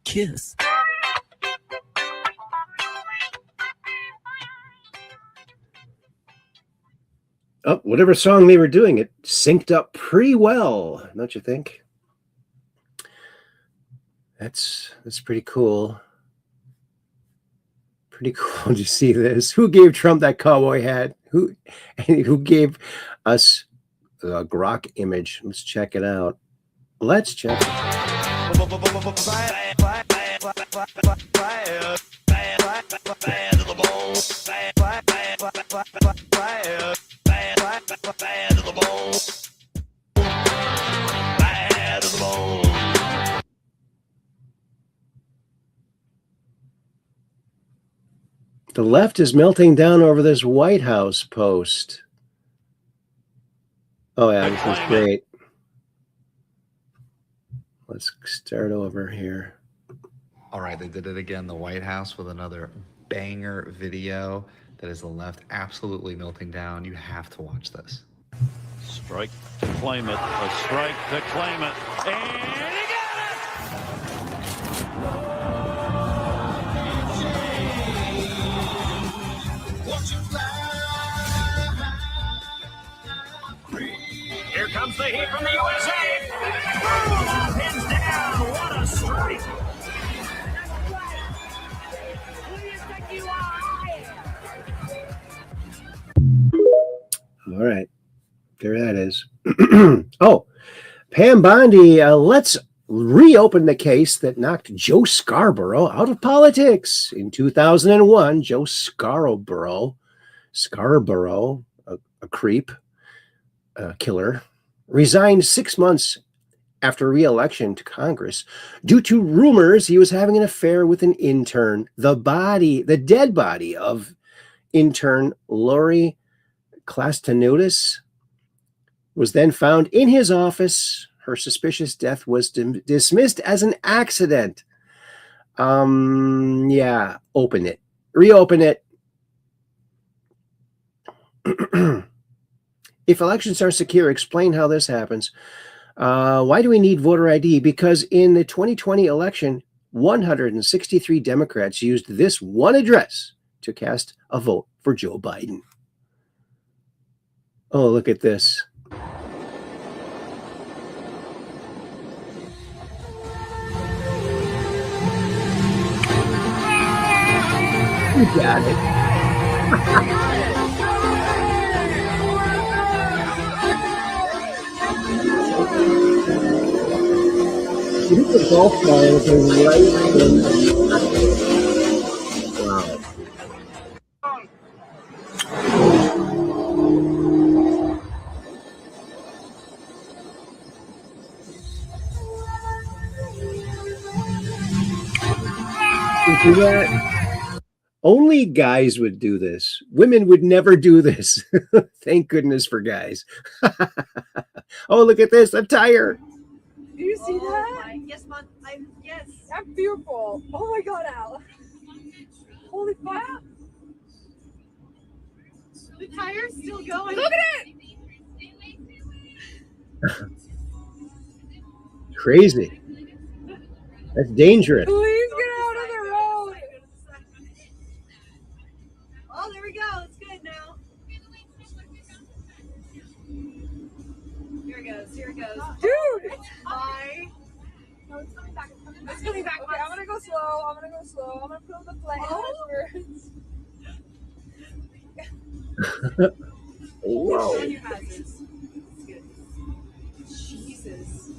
Kiss.
Oh, whatever song they were doing, it synced up pretty well, don't you think? That's pretty cool. Pretty cool. Did you see this? Who gave Trump that cowboy hat? Who gave us the Grok image? Let's check it out. Let's check it out. The left is melting down over this White House post. Oh, yeah, this is great. Let's start over here.
All right, they did it again. The White House with another banger video that is the left absolutely melting down. You have to watch this.
Strike to claim it. A strike to claim it. And he got it!
Here comes the heat from the USA. Pins down. What a strike.
All right. There that is. Oh, Pam Bondi, let's reopen the case that knocked Joe Scarborough out of politics. In 2001, Joe Scarborough, a creep, killer, resigned 6 months after re-election to Congress due to rumors he was having an affair with an intern. The dead body of intern Lori Klastanudis was then found in his office. Her suspicious death was dismissed as an accident. Yeah, open it. Reopen it. If elections are secure, explain how this happens. Why do we need voter ID? Because in the 2020 election, 163 Democrats used this one address to cast a vote for Joe Biden. Oh, look at this. You got it. The golf balls are right in. Wow. You see that? Only guys would do this. Women would never do this. Thank goodness for guys. Oh, look at this, a tire.
Do you see that? Yes, Mom. Yes. That's beautiful. Oh my God, Al. Holy fuck. The tire's still going. Look at it.
Crazy. That's dangerous.
Please get out of the road. Oh, there we go. It's good now. Here it goes. Here it goes. Dude! Bye. No, it's coming back. It's coming back. Okay, I'm gonna go slow. I'm gonna put on the flag.
Whoa.
Jesus.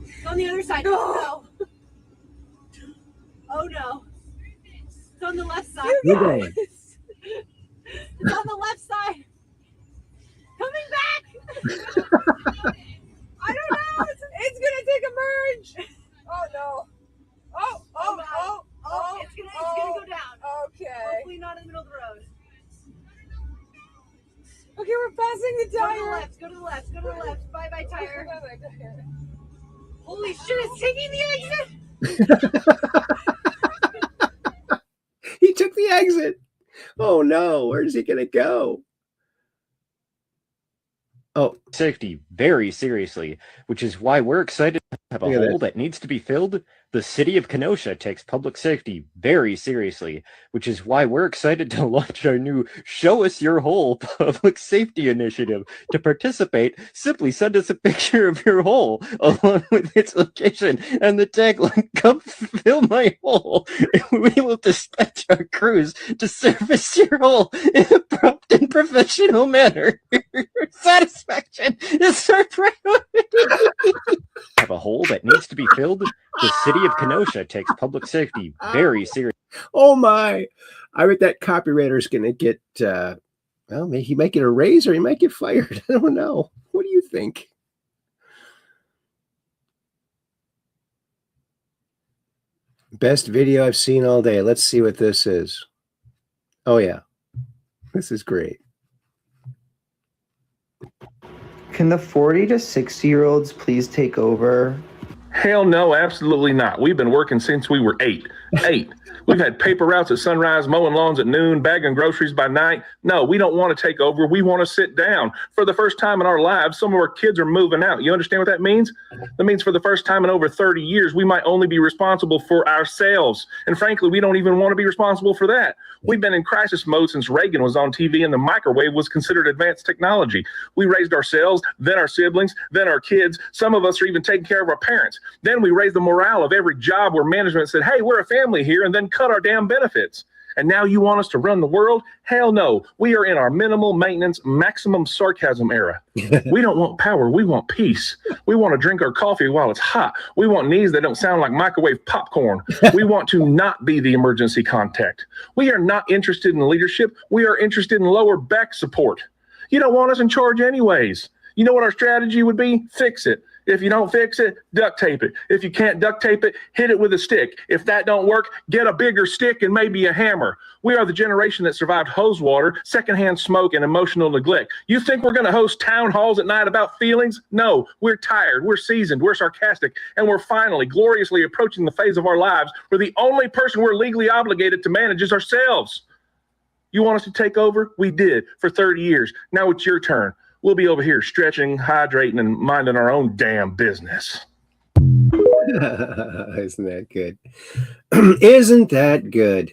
It's on the other side. Oh no. Oh no. It's on the left side.
Okay.
It's on the left side. Coming back. I don't know. It's gonna take a merge. Oh no. Oh. It's gonna go down. Okay. Hopefully not in the middle of the road. Okay, we're passing the tire. Go to the left. Bye bye tire. Holy shit, it's taking the exit.
He took the exit. Oh no, where's he gonna go? Oh,
safety very seriously, which is why we're excited to have a hole that needs to be filled. The city of Kenosha takes public safety very seriously, which is why we're excited to launch our new Show Us Your Hole public safety initiative. To participate, simply send us a picture of your hole along with its location and the tagline, "Come fill my hole." We will dispatch our crews to service your hole in a prompt and professional manner. Your satisfaction is our priority. Have a hole that needs to be filled. The city of Kenosha takes public safety very seriously.
Oh my! I bet that copywriter's going to get. Well, maybe he might get a raise or he might get fired. I don't know. What do you think? Best video I've seen all day. Let's see what this is. Oh yeah, this is great.
Can the 40 to 60-year-olds please take over?
Hell no, absolutely not. We've been working since we were 8. We've had paper routes at sunrise, mowing lawns at noon, bagging groceries by night. No, we don't want to take over. We want to sit down. For the first time in our lives, some of our kids are moving out. You understand what that means? That means for the first time in over 30 years, we might only be responsible for ourselves. And frankly, we don't even want to be responsible for that. We've been in crisis mode since Reagan was on TV and the microwave was considered advanced technology. We raised ourselves, then our siblings, then our kids. Some of us are even taking care of our parents. Then we raised the morale of every job where management said, hey, we're a family here, and then cut our damn benefits. and now you want us to run the world? Hell no. We are in our minimal maintenance, maximum sarcasm era. We don't want power. We want peace. We want to drink our coffee while it's hot. We want knees that don't sound like microwave popcorn. We want to not be the emergency contact. We are not interested in leadership. We are interested in lower back support. You don't want us in charge anyways. You know what our strategy would be? Fix it. If you don't fix it, duct tape it. If you can't duct tape it, hit it with a stick. If that don't work, get a bigger stick and maybe a hammer. We are the generation that survived hose water, secondhand smoke, and emotional neglect. You think we're going to host town halls at night about feelings? No, we're tired, we're seasoned, we're sarcastic, and we're finally gloriously approaching the phase of our lives where the only person we're legally obligated to manage is ourselves. You want us to take over? We did for 30 years. Now it's your turn. We'll be over here stretching, hydrating, and minding our own damn business.
Isn't that good? Isn't that good?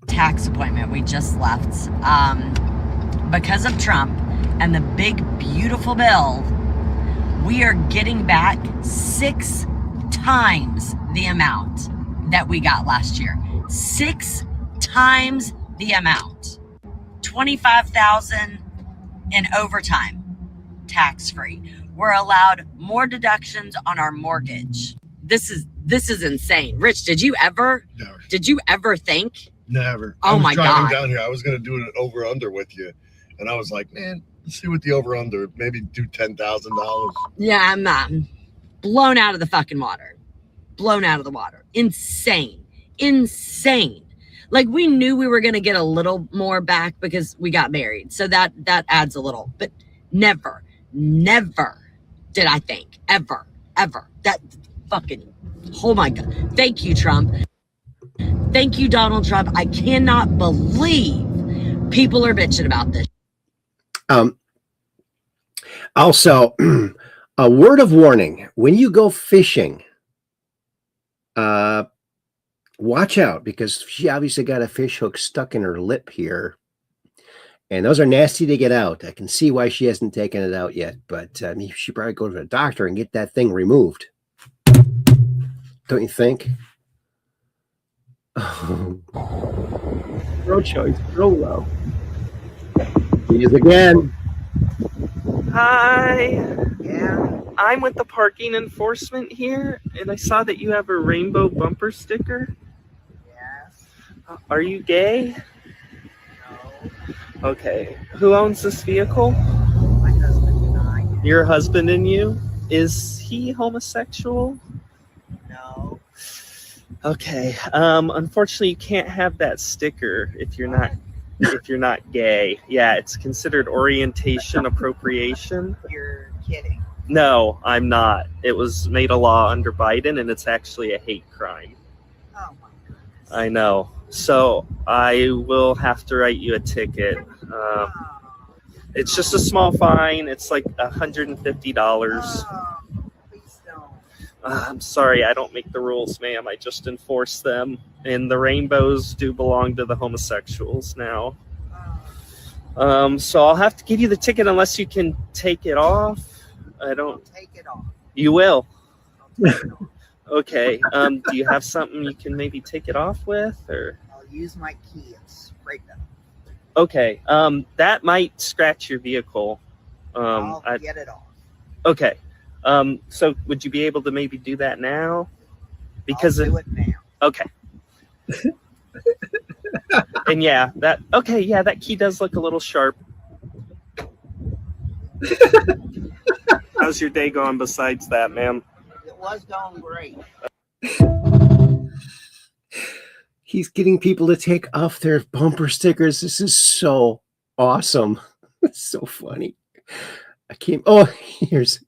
Tax appointment we just left. Because of Trump and the big, beautiful bill, we are getting back 6 times the amount that we got last year. 6 times the amount. $25,000 in overtime, tax-free. We're allowed more deductions on our mortgage. This is insane. Rich, did you ever think?
Never.
Oh my God.
I was driving down here. I was going to do an over-under with you. And I was like, man, let's see what the over-under, maybe do $10,000.
Yeah, I'm blown out of the fucking water. Blown out of the water. Insane. Like, we knew we were going to get a little more back because we got married. So that adds a little. But never did I think. Ever. That fucking, oh my God. Thank you, Trump. Thank you, Donald Trump. I cannot believe people are bitching about this.
Also, a word of warning: when you go fishing, watch out, because she obviously got a fish hook stuck in her lip here, and those are nasty to get out. I can see why she hasn't taken it out yet, but she should probably go to a doctor and get that thing removed. Don't you think? Throw choice, throw low. He is again.
Hi. Yeah. I'm with the parking enforcement here, and I saw that you have a rainbow bumper sticker.
Yes.
Are you gay? No. Okay. Who owns this vehicle?
My husband and I.
Your husband and you? Is he homosexual?
No.
Okay. Unfortunately, you can't have that sticker if you're not gay. Yeah, it's considered orientation appropriation.
You're kidding.
No, I'm not. It was made a law under Biden, and it's actually a hate crime.
Oh my goodness.
I know. So I will have to write you a ticket. It's just a small fine. It's like $150.
Please don't.
I'm sorry, I don't make the rules, ma'am. I just enforce them. And the rainbows do belong to the homosexuals now. So I'll have to give you the ticket unless you can take it off.
I'll take it off.
You will? Okay. Do you have something you can maybe take it off with? Or
I'll use my key. It's right there.
okay. That might scratch your vehicle.
I'll get it off.
Okay. So would you be able to maybe do that now? Because
I'll do it now.
Okay. And yeah, that key does look a little sharp. How's your day going besides that, ma'am?
It was going great.
He's getting people to take off their bumper stickers. This is so awesome. It's so funny. Here's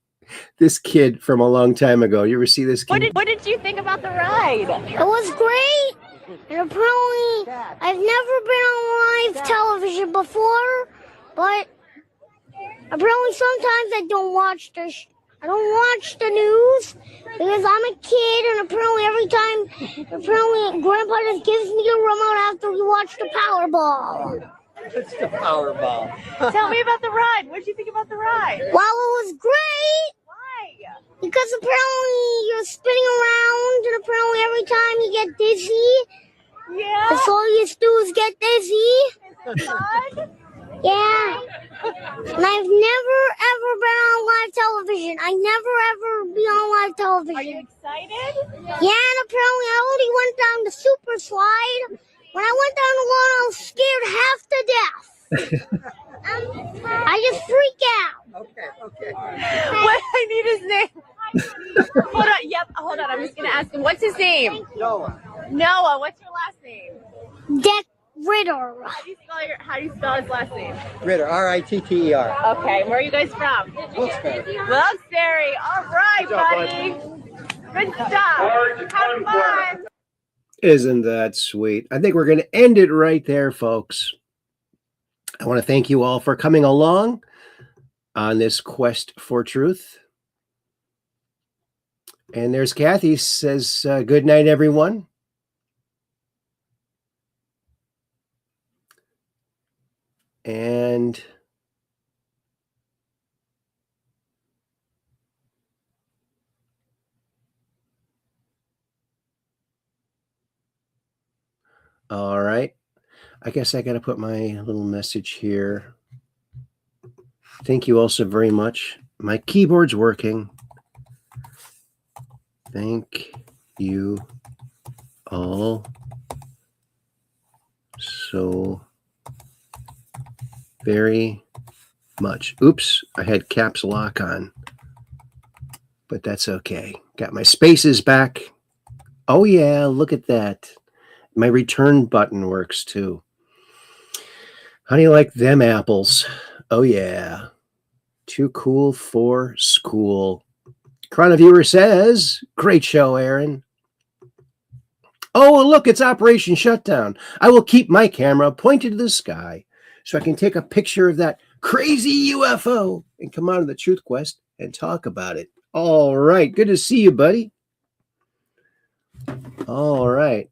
this kid from a long time ago. You ever see this kid?
What did you think about the ride?
It was great. And apparently, I've never been on live television before, but apparently sometimes I don't watch the news because I'm a kid, and apparently Grandpa just gives me a remote after we watch the Powerball.
It's the Powerball.
Tell me about the ride. What did you think about the ride?
Well, it was great. Because apparently you're spinning around, and apparently every time you get dizzy.
Yeah.
That's all you do is get dizzy.
It's fun.
Yeah. And I've never ever been on live television. I never ever be on live television.
Are you excited?
Yeah, and apparently I already went down the super slide. When I went down the one, I was scared half to death. I just freak out.
Okay.
What I need his name. Hold on. Yep. Hold on. I'm just gonna ask him. What's his name?
Noah.
Noah. What's your last name?
Deck Ritter.
How do you spell his last name?
Ritter, R-I-T-T-E-R.
Okay. Where are you guys from?
Wilkes-Barre.
Wilkes-Barre. All right, buddy. Good stuff. Have fun.
Isn't that sweet? I think we're going to end it right there, folks. I want to thank you all for coming along on this quest for truth. And there's Kathy says, good night, everyone. And all right. I guess I got to put my little message here. Thank you all so very much. My keyboard's working. Thank you all so very much. Oops, I had caps lock on, but that's okay. Got my spaces back. Oh yeah, look at that. My return button works too. How do you like them apples? Oh yeah. Too cool for school. Chronaviewer says, great show, Aaron. Oh, look, it's Operation Shutdown. I will keep my camera pointed to the sky so I can take a picture of that crazy UFO and come out of the Truth Quest and talk about it. All right. Good to see you, buddy. All right.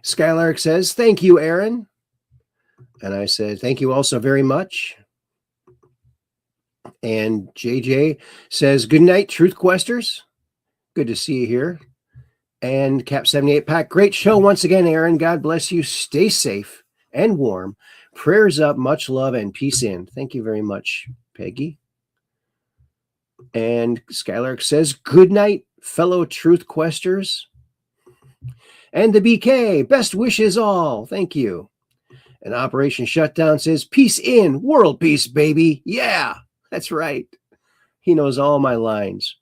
Skylark says, thank you, Aaron. And I said, thank you also very much. And JJ says, good night, Truth Questers. Good to see you here. And Cap 78 Pack, great show once again, Aaron. God bless you. Stay safe and warm. Prayers up, much love, and peace in. Thank you very much, Peggy. And Skylark says, good night, fellow Truth Questers. And the BK, best wishes all. Thank you. And Operation Shutdown says, peace in, world peace, baby. Yeah, that's right. He knows all my lines.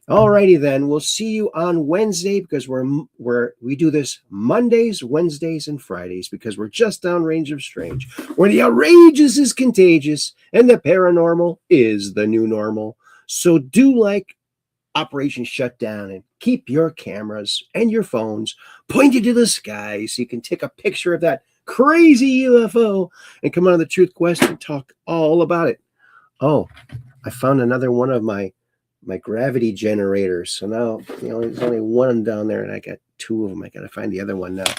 All righty then. We'll see you on Wednesday because we do this Mondays, Wednesdays, and Fridays because we're just downrange of strange, where the outrageous is contagious and the paranormal is the new normal. So do like Operation Shutdown and keep your cameras and your phones pointed to the sky so you can take a picture of that crazy UFO and come on to the Truth Quest and talk all about it. Oh, I found another one of my gravity generators. So now, there's only one down there and I got two of them. I got to find the other one now.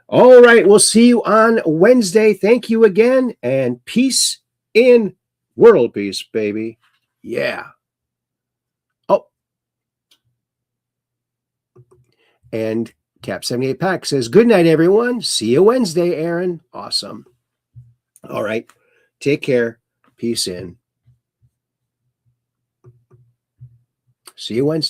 All right. We'll see you on Wednesday. Thank you again. And peace in world peace, baby. Yeah. Oh. And Cap 78 Pack says, good night, everyone. See you Wednesday, Aaron. Awesome. All right. Take care. Peace in. See you Wednesday.